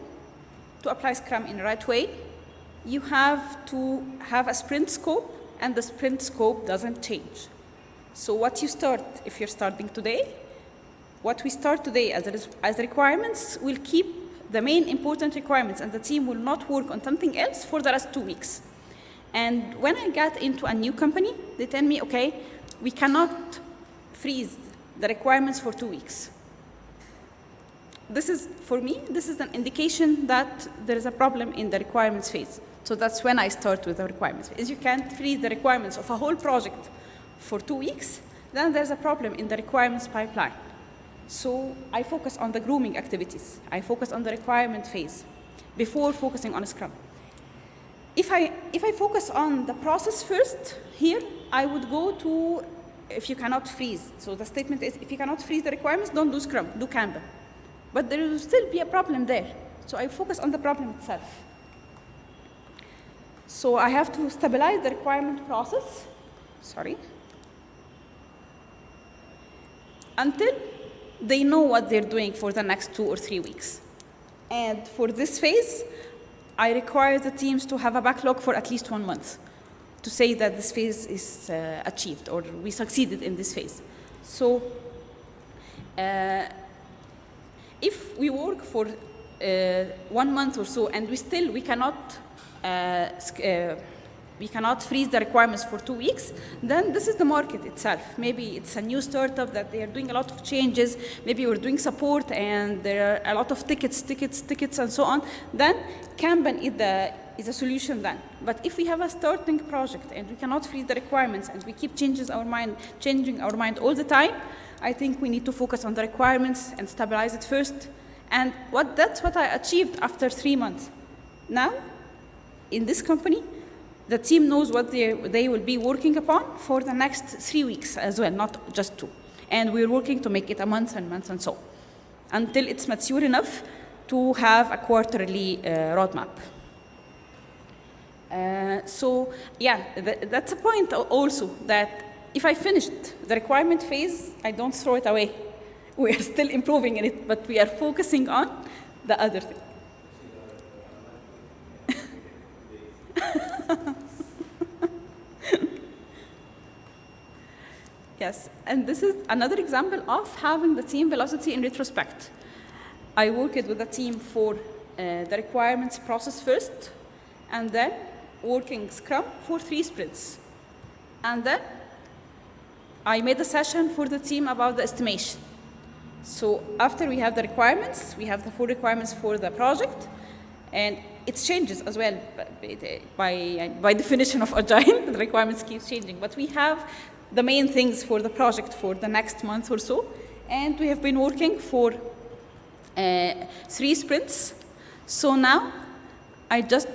Speaker 1: to apply Scrum in the right way, you have to have a sprint scope, and the sprint scope doesn't change. So what you start, if you're starting today, what we start today as requirements will keep the main important requirements, and the team will not work on something else for the last 2 weeks. And when I get into a new company, they tell me, okay, we cannot freeze the requirements for 2 weeks. This is, for me, this is an indication that there is a problem in the requirements phase. So that's when I start with the requirements phase. You can't freeze the requirements of a whole project for 2 weeks, then there's a problem in the requirements pipeline. So I focus on the grooming activities. I focus on the requirement phase before focusing on Scrum. If I focus on the process first, here I would go to if you cannot freeze. So the statement is, if you cannot freeze the requirements, don't do Scrum, do Kanban. But there will still be a problem there. So I focus on the problem itself. So I have to stabilize the requirement process, until they know what they're doing for the next 2 or 3 weeks. And for this phase, I require the teams to have a backlog for at least 1 month to say that this phase is achieved or we succeeded in this phase. So if we work for 1 month or so and we cannot freeze the requirements for 2 weeks, then this is the market itself. Maybe it's a new startup that they are doing a lot of changes, maybe we're doing support and there are a lot of tickets and so on, then Kanban is a solution then. But if we have a starting project and we cannot freeze the requirements and we keep changing our mind all the time, I think we need to focus on the requirements and stabilize it first. And that's what I achieved after 3 months. Now, in this company, the team knows what they will be working upon for the next 3 weeks as well, not just 2. And we're working to make it a month and so, until it's mature enough to have a quarterly roadmap. So yeah, that's a point also, that if I finished the requirement phase, I don't throw it away. We are still improving in it, but we are focusing on the other thing. Yes, and this is another example of having the team velocity in retrospect. I worked with the team for the requirements process first, and then working Scrum for 3 sprints. And then I made a session for the team about the estimation. So after we have the requirements, we have the 4 requirements for the project, and it changes as well. By definition of Agile, the requirements keep changing. But we have the main things for the project for the next month or so, and we have been working for 3 sprints. So now I just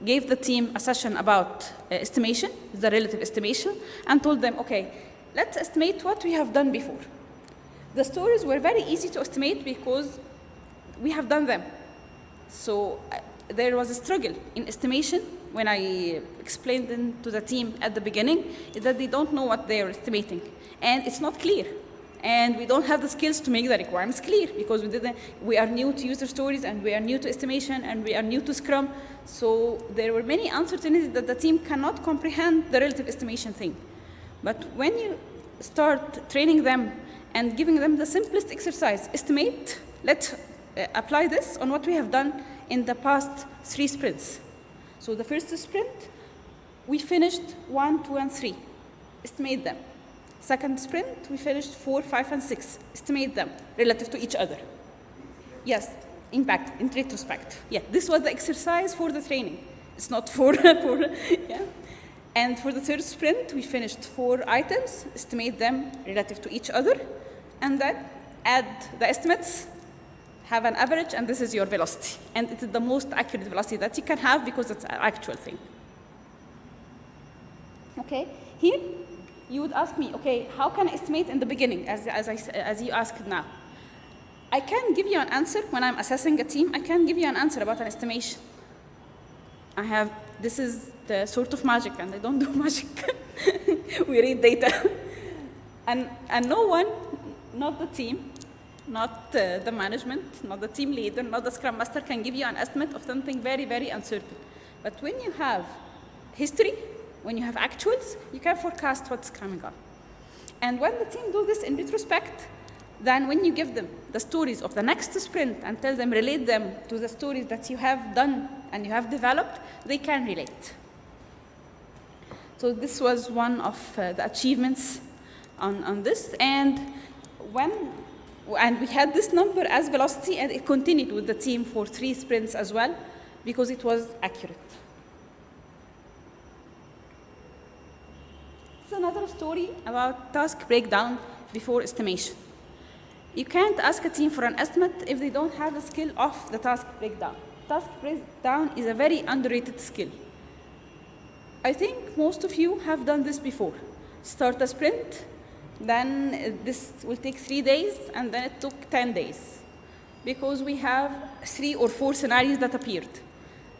Speaker 1: gave the team a session about estimation, the relative estimation, and told them, okay, let's estimate what we have done before. The stories were very easy to estimate because we have done them. So there was a struggle in estimation when I explained them to the team at the beginning, is that they don't know what they are estimating. And it's not clear. And we don't have the skills to make the requirements clear because we are new to user stories and we are new to estimation and we are new to Scrum. So there were many uncertainties that the team cannot comprehend the relative estimation thing. But when you start training them and giving them the simplest exercise, estimate, let's apply this on what we have done in the past 3 sprints. So the first sprint, we finished 1, 2, and 3. Estimate them. Second sprint, we finished 4, 5, and 6. Estimate them relative to each other. Yes, impact in retrospect. Yeah, this was the exercise for the training. It's not for yeah. And for the third sprint, we finished 4 items, estimate them relative to each other, and then add the estimates, have an average, and this is your velocity. And it is the most accurate velocity that you can have because it's an actual thing. Okay, here you would ask me, okay, how can I estimate in the beginning, as you asked now? I can give you an answer when I'm assessing a team. I can give you an answer about an estimation. This is the sort of magic, and I don't do magic. We read data. And no one, not the team, not the management, not the team leader, not the Scrum Master can give you an estimate of something very, very uncertain. But when you have history, when you have actuals, you can forecast what's coming up. And when the team do this in retrospect, then when you give them the stories of the next sprint and tell them, relate them to the stories that you have done and you have developed, they can relate. So this was one of the achievements on this. And we had this number as velocity, and it continued with the team for 3 sprints as well, because it was accurate. It's another story about task breakdown before estimation. You can't ask a team for an estimate if they don't have the skill of the task breakdown. Task breakdown is a very underrated skill. I think most of you have done this before. Start a sprint, then this will take 3 days, and then it took 10 days. Because we have 3 or 4 scenarios that appeared.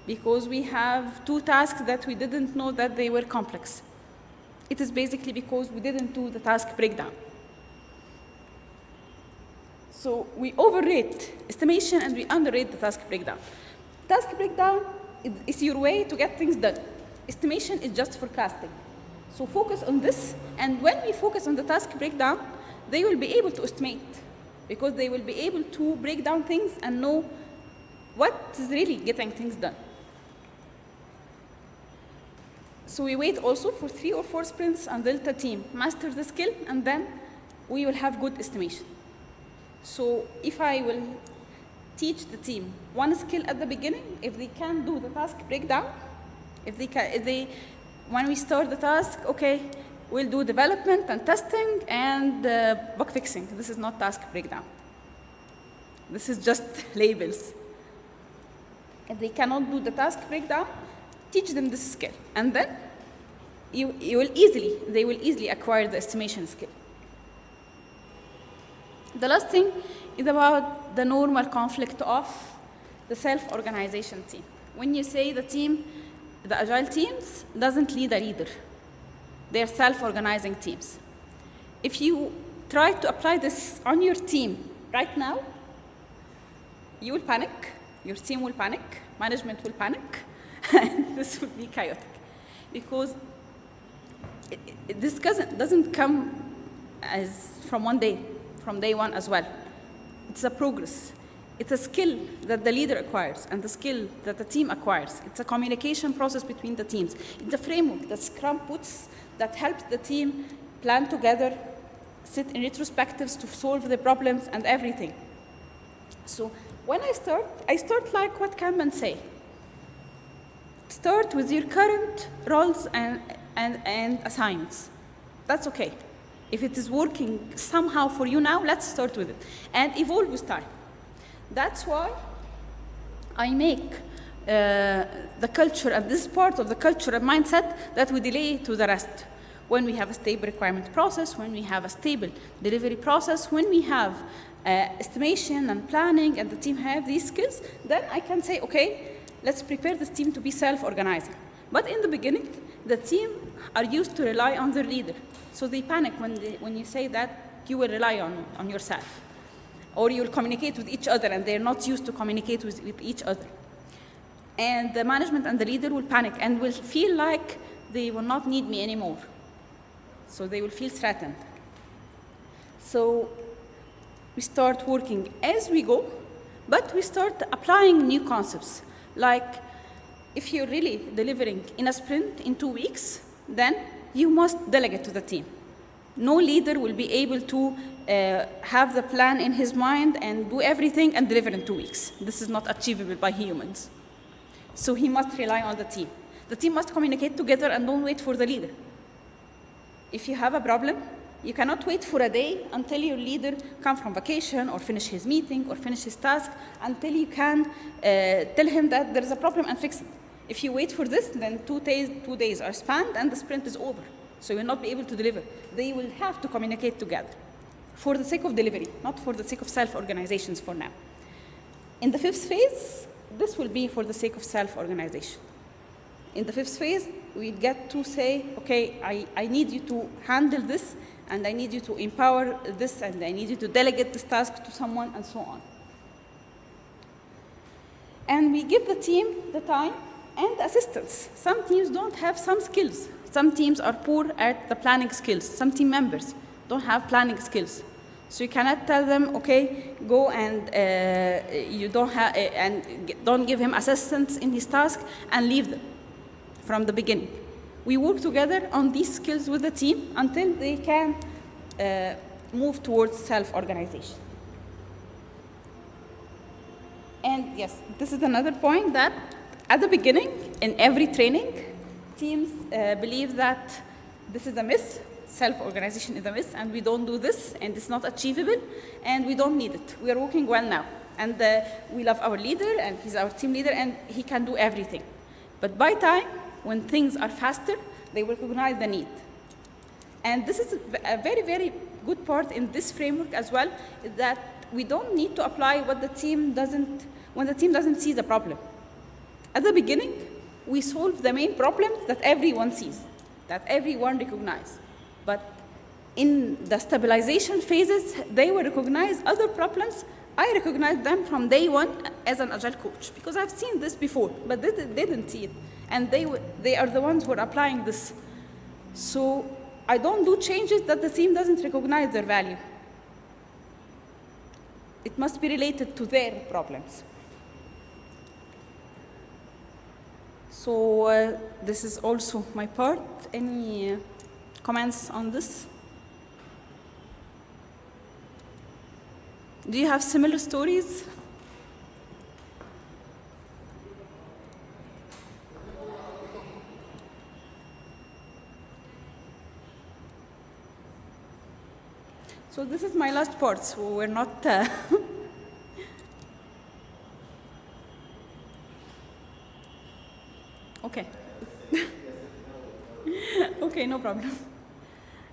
Speaker 1: Because we have 2 tasks that we didn't know that they were complex. It is basically because we didn't do the task breakdown. So we overrate estimation and we underrate the task breakdown. Task breakdown is your way to get things done. Estimation is just forecasting. So focus on this, and when we focus on the task breakdown, they will be able to estimate. because they will be able to break down things and know what is really getting things done. So we wait also for 3 or 4 sprints until the team masters the skill, and then we will have good estimation. So if I will teach the team one skill at the beginning, if they can do the task breakdown, when we start the task, okay, we'll do development and testing and bug fixing. This is not task breakdown. This is just labels. If they cannot do the task breakdown, teach them this skill, and then they will easily acquire the estimation skill. The last thing is about the normal conflict of the self-organization team. When you say the agile teams doesn't lead a leader, they're self-organizing teams. If you try to apply this on your team right now, you will panic, your team will panic, management will panic, and this will be chaotic. Because this doesn't come as from day one as well. It's a progress. It's a skill that the leader acquires and the skill that the team acquires. It's a communication process between the teams. It's a framework that Scrum puts that helps the team plan together, sit in retrospectives to solve the problems and everything. So when I start like what Kanban say. Start with your current roles and assignments. That's okay. If it is working somehow for you now, let's start with it. And evolve with time. That's why I make the culture, and this part of the culture and mindset that we delay to the rest. When we have a stable requirement process, when we have a stable delivery process, when we have estimation and planning and the team have these skills, then I can say, okay, let's prepare this team to be self-organizing. But in the beginning, the team are used to rely on their leader. So they panic when you say that you will rely on yourself. Or you will communicate with each other, and they're not used to communicate with each other. And the management and the leader will panic and will feel like they will not need me anymore. So they will feel threatened. So we start working as we go, but we start applying new concepts. Like, if you're really delivering in a sprint in 2 weeks, then you must delegate to the team. No leader will be able to have the plan in his mind and do everything and deliver in 2 weeks. This is not achievable by humans. So he must rely on the team. The team must communicate together and don't wait for the leader. If you have a problem, you cannot wait for a day until your leader comes from vacation or finish his meeting or finish his task until you can tell him that there is a problem and fix it. If you wait for this, then 2 days are spanned and the sprint is over. So you will not be able to deliver. They will have to communicate together for the sake of delivery, not for the sake of self-organizations for now. In the 5th phase, this will be for the sake of self-organization. In the 5th phase, we get to say, okay, I need you to handle this, and I need you to empower this, and I need you to delegate this task to someone, and so on. And we give the team the time and assistance. Some teams don't have some skills. Some teams are poor at the planning skills. Some team members don't have planning skills. So you cannot tell them, okay, go and don't give him assistance in his task and leave them from the beginning. We work together on these skills with the team until they can move towards self-organization. And yes, this is another point that at the beginning, in every training, teams believe that this is a myth, self-organization is a myth, and we don't do this, and it's not achievable, and we don't need it. We are working well now. And we love our leader, and he's our team leader, and he can do everything. But by time, when things are faster, they will recognize the need. And this is a very, very good part in this framework as well, is that we don't need to apply what the team doesn't, when the team doesn't see the problem. At the beginning, we solve the main problems that everyone sees, that everyone recognizes. But in the stabilization phases, they will recognize other problems. I recognize them from day one as an Agile coach, because I've seen this before, but they didn't see it. And they are the ones who are applying this. So I don't do changes that the team doesn't recognize their value. it must be related to their problems. So this is also my part. Any comments on this? Do you have similar stories? So this is my last part, so we're not... Okay. Okay, no problem.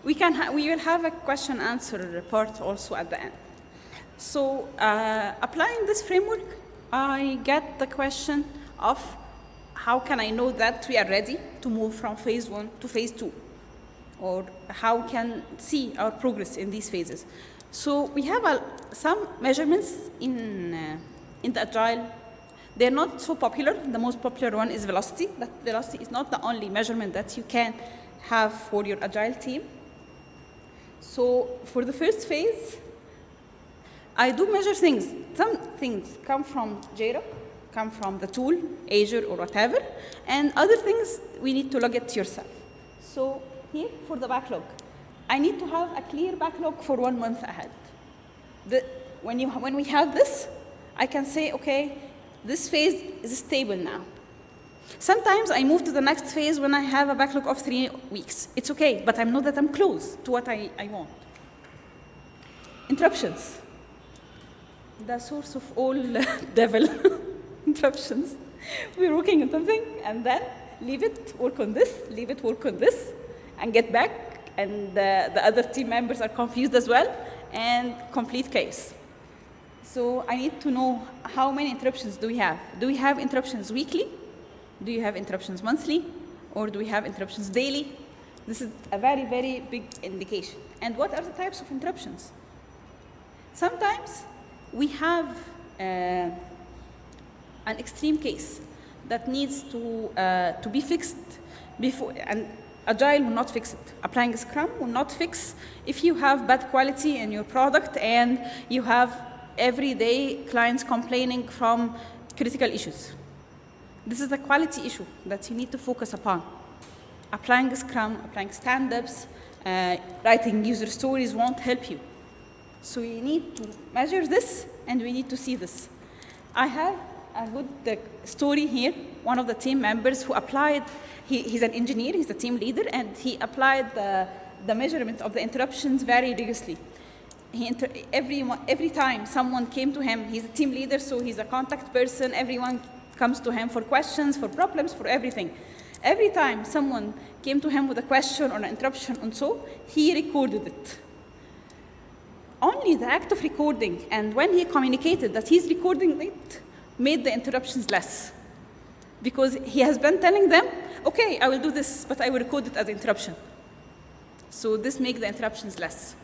Speaker 1: We will have a question answer part also at the end. So applying this framework, I get the question of how can I know that we are ready to move from phase 1 to phase 2? Or how can see our progress in these phases? So we have some measurements in the Agile. They're not so popular. The most popular one is velocity, but velocity is not the only measurement that you can have for your Agile team. So for the first phase, I do measure things. Some things come from Jira, come from the tool, Azure or whatever, and other things we need to log it yourself. So here for the backlog, I need to have a clear backlog for 1 month ahead. When we have this, I can say, okay, this phase is stable now. Sometimes I move to the next phase when I have a backlog of 3 weeks. It's okay, but I know that I'm close to what I want. Interruptions. The source of all devil. Interruptions. We're working on something, and then leave it, work on this, leave it, work on this, and get back, and the other team members are confused as well, and complete chaos. So I need to know how many interruptions do we have. Do we have interruptions weekly? Do you have interruptions monthly? Or do we have interruptions daily? This is a very, very big indication. And what are the types of interruptions? Sometimes we have an extreme case that needs to be fixed before, and Agile will not fix it. Applying Scrum will not fix if you have bad quality in your product and you have everyday clients complaining from critical issues. This is a quality issue that you need to focus upon. Applying Scrum, applying stand-ups, writing user stories won't help you. So you need to measure this, and we need to see this. I have a good story here. One of the team members who applied, he's an engineer, he's a team leader, and he applied the measurement of the interruptions very rigorously. Every time someone came to him, he's a team leader, so he's a contact person. Everyone comes to him for questions, for problems, for everything. Every time someone came to him with a question or an interruption and so, he recorded it. Only the act of recording, and when he communicated that he's recording it, made the interruptions less. Because he has been telling them, okay, I will do this, but I will record it as interruption. So this makes the interruptions less.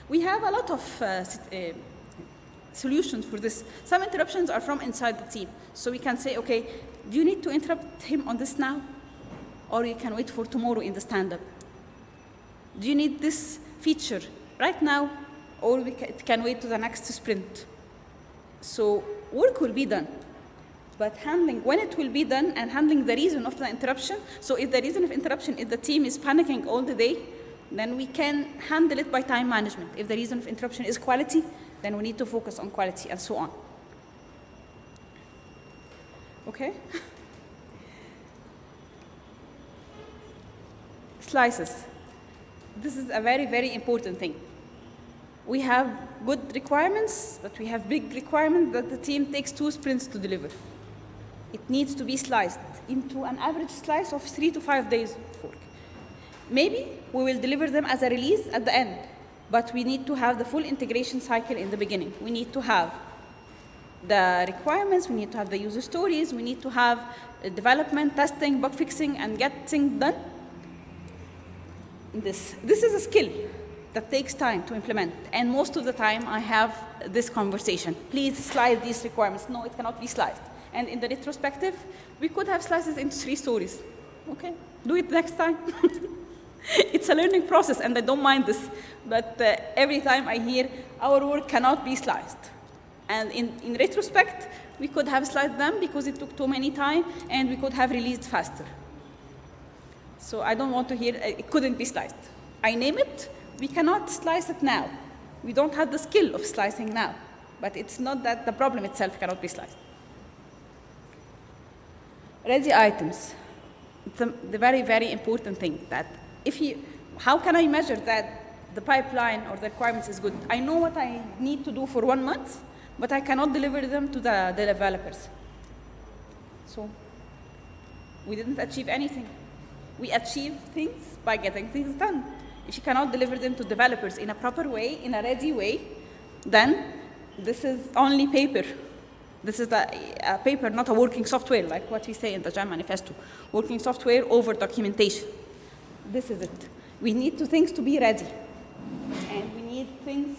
Speaker 1: We have a lot of solutions for this. Some interruptions are from inside the team. So we can say, okay, do you need to interrupt him on this now? Or you can wait for tomorrow in the stand-up. Do you need this feature right now? Or it can wait to the next sprint. So work will be done. But handling when it will be done and handling the reason of the interruption. So if the reason of interruption is the team is panicking all the day, then we can handle it by time management. If the reason of interruption is quality, then we need to focus on quality and so on. Okay? Slices. This is a very, very important thing. We have good requirements, but we have big requirements that the team takes 2 sprints to deliver. It needs to be sliced into an average slice of 3 to 5 days of work. Maybe we will deliver them as a release at the end, but we need to have the full integration cycle in the beginning. We need to have the requirements, we need to have the user stories, we need to have development, testing, bug fixing, and getting done. This is a skill that takes time to implement, and most of the time I have this conversation. Please slide these requirements. No, it cannot be sliced. And in the retrospective, we could have slices into 3 stories. Okay, do it next time. It's a learning process, and I don't mind this. But every time I hear our work cannot be sliced, And in retrospect, we could have sliced them because it took too many time, and we could have released faster. So I don't want to hear, it couldn't be sliced. I name it, we cannot slice it now. We don't have the skill of slicing now, but it's not that the problem itself cannot be sliced. Ready items. It's the very, very important thing that how can I measure that the pipeline or the requirements is good? I know what I need to do for 1 month, but I cannot deliver them to the developers. So we didn't achieve anything. We achieve things by getting things done. If you cannot deliver them to developers in a proper way, in a ready way, then this is only paper. This is a paper, not a working software, like what we say in the Agile Manifesto. Working software over documentation. This is it. We need things to be ready. And we need things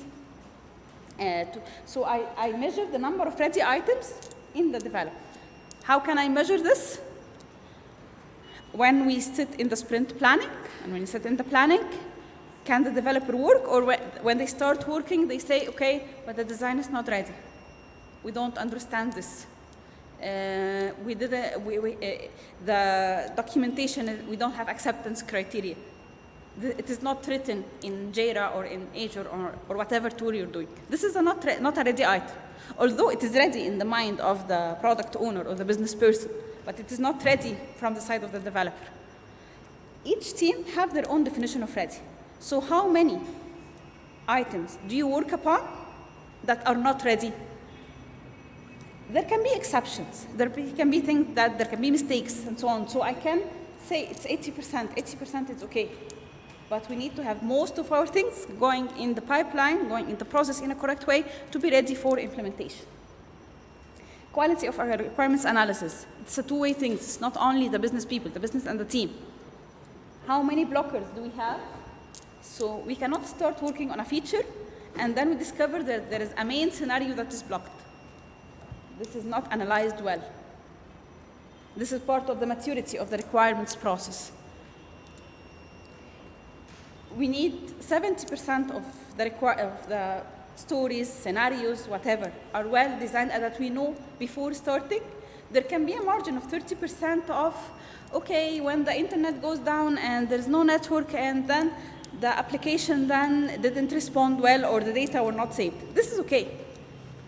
Speaker 1: so I measure the number of ready items in the development. How can I measure this? When we sit in the sprint planning, and when you sit in the planning, can the developer work? Or when they start working, they say, okay, but the design is not ready. We don't understand this. The documentation, we don't have acceptance criteria. It is not written in Jira or in Azure or whatever tool you're doing. This is not a ready item. Although it is ready in the mind of the product owner or the business person, but it is not ready from the side of the developer. Each team have their own definition of ready. So how many items do you work upon that are not ready? There can be exceptions. There can be things that there can be mistakes and so on. So I can say it's 80%. 80% is okay. But we need to have most of our things going in the pipeline, going in the process in a correct way to be ready for implementation. Quality of our requirements analysis. It's a two-way thing. It's not only the business people, the business and the team. How many blockers do we have? So we cannot start working on a feature and then we discover that there is a main scenario that is blocked. This is not analyzed well. This is part of the maturity of the requirements process. We need 70% of the stories, scenarios, whatever, are well designed and that we know before starting. There can be a margin of 30% of, okay, when the internet goes down and there's no network and then the application then didn't respond well or the data were not saved. This is okay.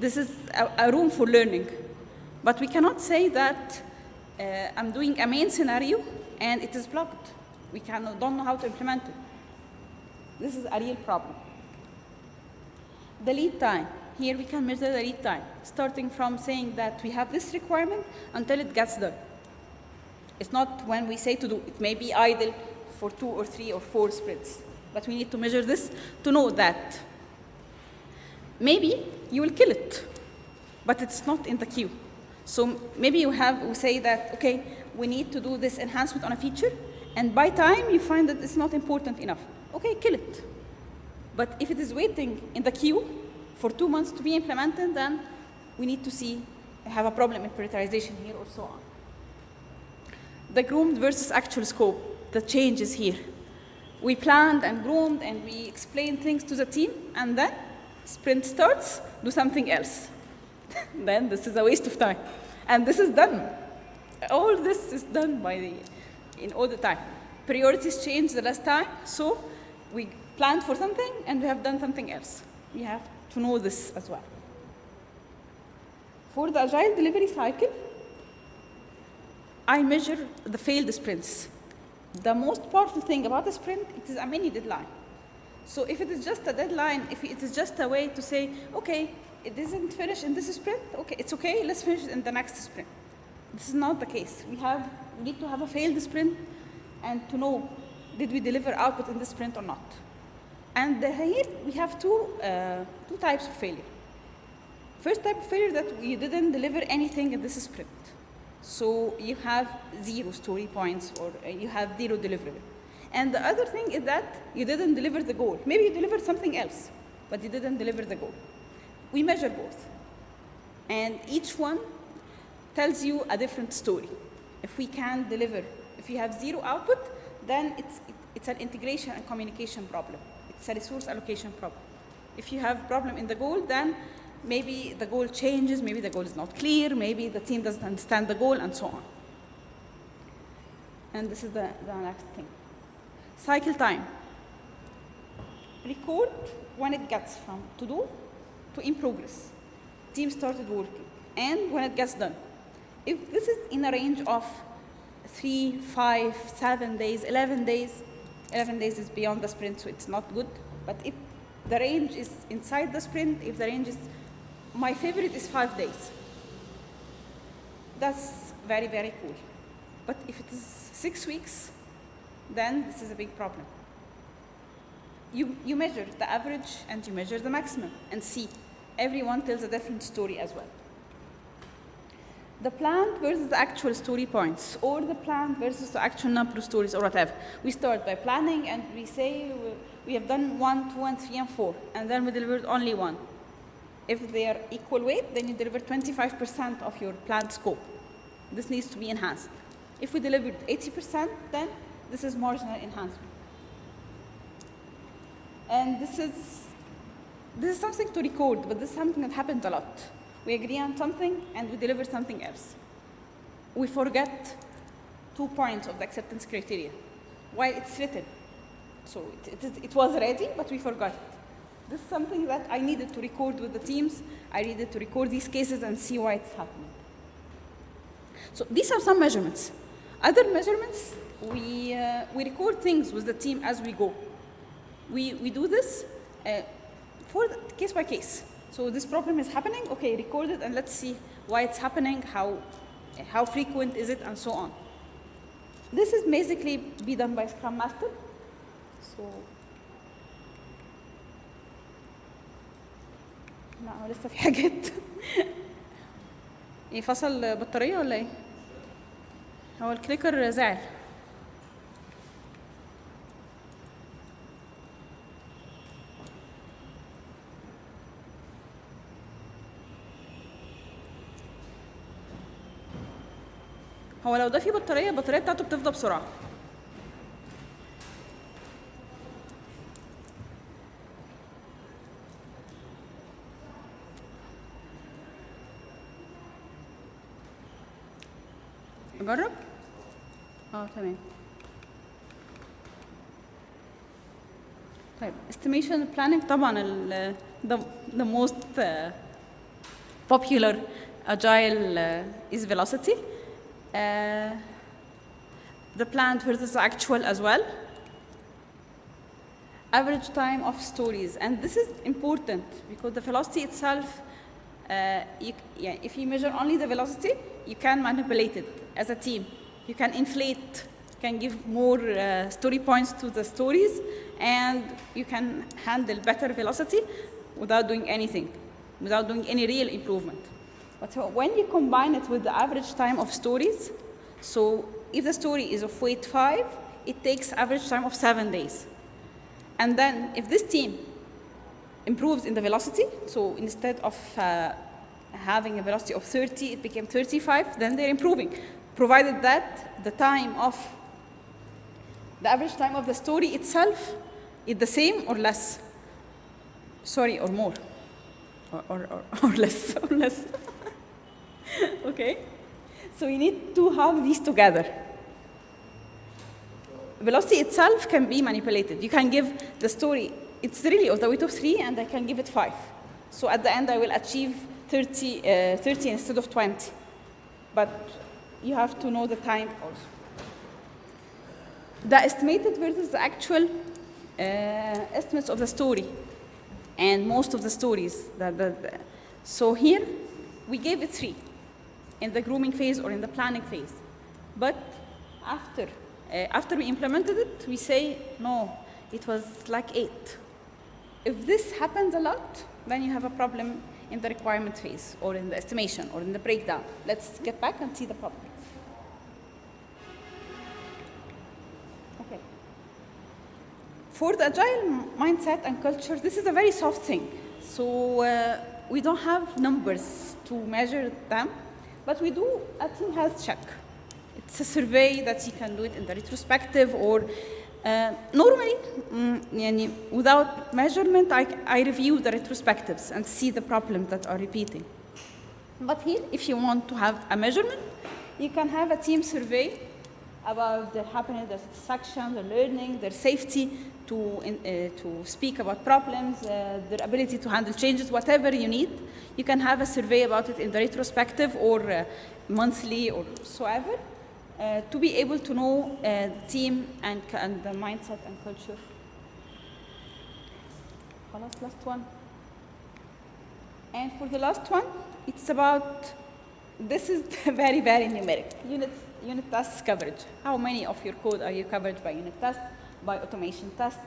Speaker 1: This is a room for learning. But we cannot say that I'm doing a main scenario and it is blocked. We don't know how to implement it. This is a real problem. The lead time. Here we can measure the lead time, starting from saying that we have this requirement until it gets done. It's not when we say to do. It may be idle for 2 or 3 or 4 sprints. But we need to measure this to know that maybe you will kill it, but it's not in the queue. So maybe we say that, okay, we need to do this enhancement on a feature, and by time you find that it's not important enough. Okay, kill it. But if it is waiting in the queue for 2 months to be implemented, then we need to have a problem in prioritization here or so on. The groomed versus actual scope, the changes here. We planned and groomed and we explained things to the team, and then sprint starts, do something else. Then this is a waste of time. And this is done. All this is done in all the time. Priorities change the last time, so we planned for something and we have done something else. We have to know this as well. For the Agile delivery cycle, I measure the failed sprints. The most powerful thing about a sprint, it is a mini deadline. So if it is just a deadline, if it is just a way to say, okay, it isn't finished in this sprint, okay, it's okay, let's finish it in the next sprint. This is not the case. We need to have a failed sprint and to know, did we deliver output in this sprint or not? And here we have two types of failure. First type of failure, that you didn't deliver anything in this sprint. So you have 0 story points or you have 0 deliverable. And the other thing is that you didn't deliver the goal. Maybe you delivered something else, but you didn't deliver the goal. We measure both. And each one tells you a different story. If we can deliver, if you have 0 output, then it's an integration and communication problem. It's a resource allocation problem. If you have problem in the goal, then maybe the goal changes, maybe the goal is not clear, maybe the team doesn't understand the goal, and so on. And this is the next thing. Cycle time. Record when it gets from to do to in progress. Team started working, and when it gets done. If this is in a range of 3, 5, 7 days, 11 days, 11 days is beyond the sprint, so it's not good. But if the range is inside the sprint, if the range is, my favorite is 5 days. That's very, very cool. But if it is 6 weeks, then this is a big problem. You measure the average and you measure the maximum and see. Everyone tells a different story as well. The planned versus the actual story points, or the planned versus the actual number of stories, or whatever. We start by planning and we say we have done 1, 2, and 3, and 4, and then we delivered only 1. If they are equal weight, then you deliver 25% of your planned scope. This needs to be enhanced. If we delivered 80%, then this is marginal enhancement. And this is something to record, but this is something that happens a lot. We agree on something and we deliver something else. We forget 2 points of the acceptance criteria while it's written. So it was ready, but we forgot it. This is something that I needed to record with the teams. I needed to record these cases and see why it's happening. So these are some measurements. Other measurements, we record things with the team as we go. We do this for case by case. So this problem is happening, okay, record it and let's see why it's happening, how frequent is it, and so on. This is basically be done by Scrum Master. So, لا لسه في حاجات. ايه فصل بطارية ولا ايه؟ هو الكليكر زعل. هو لو ده فيه بطارية، البطارية بتاعته بتفضى بسرعة. أجرب؟ تمام. طيب estimation planning طبعا the most popular agile is velocity. The planned versus actual as well. Average time of stories, and this is important because the velocity itself, if you measure only the velocity, you can manipulate it as a team. You can inflate, you can give more story points to the stories, and you can handle better velocity without doing anything, without doing any real improvement. But when you combine it with the average time of stories, so if the story is of weight 5, it takes average time of 7 days. And then if this team improves in the velocity, so instead of having a velocity of 30, it became 35, then they're improving, provided that the average time of the story itself is the same or less. Sorry, or more. Or less, or less. Okay? So we need to have these together. Velocity itself can be manipulated. You can give the story, it's really of the weight of 3, and I can give it 5. So at the end, I will achieve 30 instead of 20. But you have to know the time also. The estimated versus the actual estimates of the story, and most of the stories. So here, we gave it 3 in the grooming phase or in the planning phase. But after we implemented it, we say, no, it was like 8. If this happens a lot, then you have a problem in the requirement phase, or in the estimation, or in the breakdown. Let's get back and see the problem. Okay. For the agile mindset and culture, this is a very soft thing. So we don't have numbers to measure them, but we do a team health check. It's a survey that you can do it in the retrospective, or Normally, يعني without measurement, I review the retrospectives and see the problems that are repeating. But here, if you want to have a measurement, you can have a team survey about their happiness, their satisfaction, their learning, their safety, to speak about problems, their ability to handle changes, whatever you need. You can have a survey about it in the retrospective or monthly or so ever, to be able to know the team and the mindset and culture. Last one. And for the last one, it's about, this is very, very numeric. Unit tests coverage. How many of your code are you covered by unit tests, by automation tests?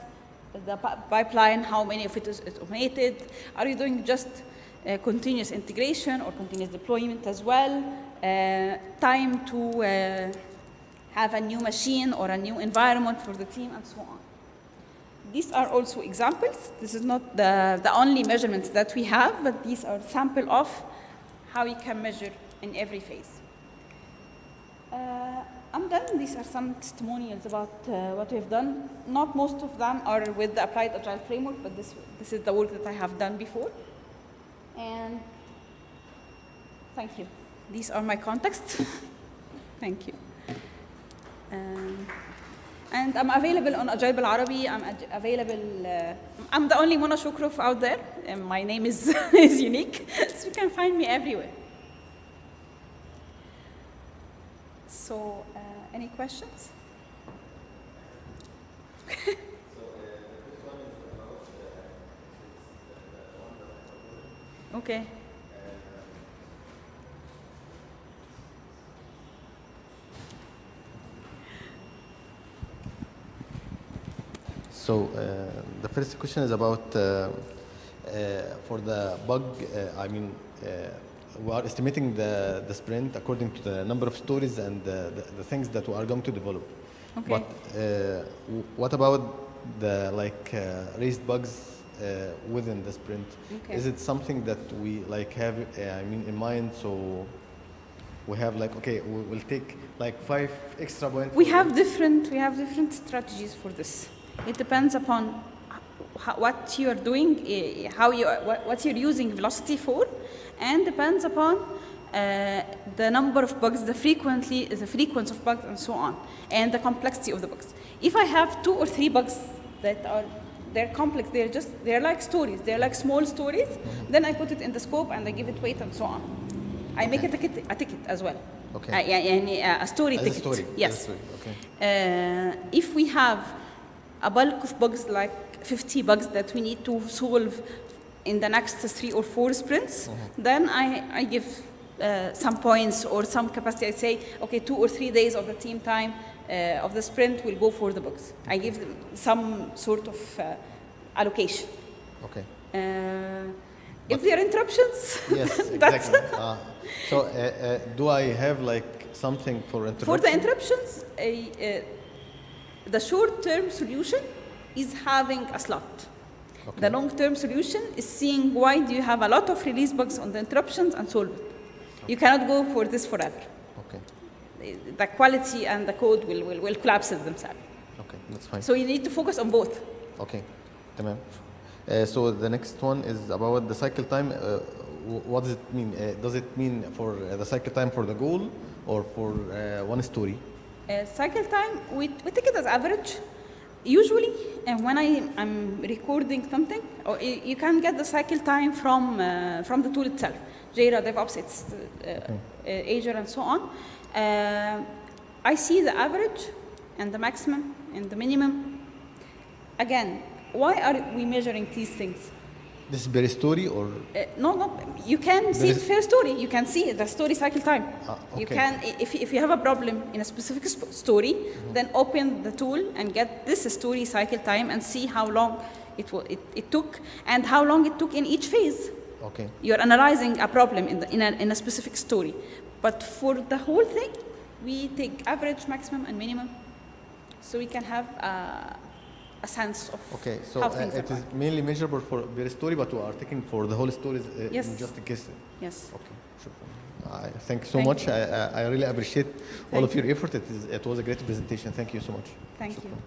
Speaker 1: The pipeline, how many of it is automated? Are you doing just continuous integration or continuous deployment as well? Time to have a new machine or a new environment for the team and so on. These are also examples. This is not the only measurements that we have, but these are sample of how you can measure in every phase. I'm done. These are some testimonials about what we've done. Not most of them are with the Applied Agile Framework, but this is the work that I have done before. And thank you. These are my contacts. Thank you. And I'm available on Agile Arabi. I'm available. I'm the only Mona Shokrof out there. And my name is unique, so you can find me everywhere. So, any questions? Okay.
Speaker 4: So the first question is about for the bug. I mean, we are estimating the sprint according to the number of stories and the things that we are going to develop.
Speaker 1: Okay.
Speaker 4: But what about the raised bugs within the sprint?
Speaker 1: Okay.
Speaker 4: Is it something that we have in mind? So we have okay, we'll take 5 extra points.
Speaker 1: We have different strategies for this. It depends upon what you are doing, what you're using velocity for, and depends upon the number of bugs, the frequency of bugs, and so on, and the complexity of the bugs. If I have 2 or 3 bugs that they're complex, they're like stories, they're like small stories, then I put it in the scope and I give it weight and so on. I make it a ticket as well.
Speaker 4: Okay.
Speaker 1: A story
Speaker 4: As
Speaker 1: ticket.
Speaker 4: a story.
Speaker 1: Yes.
Speaker 4: As a story. Okay.
Speaker 1: If we have a bulk of bugs, like 50 bugs that we need to solve in the next 3 or 4 sprints, then I give some points or some capacity. I say, okay, 2 or 3 days of the team time of the sprint will go for the bugs. I give them some sort of allocation.
Speaker 4: Okay.
Speaker 1: If there are interruptions,
Speaker 4: Yes,
Speaker 1: that's
Speaker 4: exactly. So do I have something for interruptions?
Speaker 1: For the interruptions, the short-term solution is having a slot.
Speaker 4: Okay.
Speaker 1: The long-term solution is seeing why do you have a lot of release bugs on the interruptions and solve it. You cannot go for this forever.
Speaker 4: Okay.
Speaker 1: The quality and the code will collapse themselves.
Speaker 4: Okay, that's fine.
Speaker 1: So you need to focus on both.
Speaker 4: Okay, tamam. So the next one is about the cycle time. What does it mean? Does it mean for the cycle time for the goal or for one story?
Speaker 1: Cycle time, we take it as average. Usually, when I'm recording something, or you can get the cycle time from the tool itself. Jira, DevOps, it's Azure, and so on. I see the average and the maximum and the minimum. Again, why are we measuring these things?
Speaker 4: This is per story or?
Speaker 1: No, you can see it per story. You can see the story cycle time.
Speaker 4: Okay.
Speaker 1: You can, if you have a problem in a specific story, then open the tool and get this story cycle time and see how long it took and how long it took in each phase.
Speaker 4: Okay.
Speaker 1: You're analyzing a problem in a specific story. But for the whole thing, we take average, maximum, and minimum, so we can have a sense of how things
Speaker 4: it is mainly measurable for per story, but we are taking for the whole stories
Speaker 1: Yes.
Speaker 4: just in case.
Speaker 1: Yes.
Speaker 4: Okay, sure. Thank you so much. I really appreciate all of your effort. It was a great presentation. Thank you so much.
Speaker 1: Thank
Speaker 4: Shukran.
Speaker 1: you.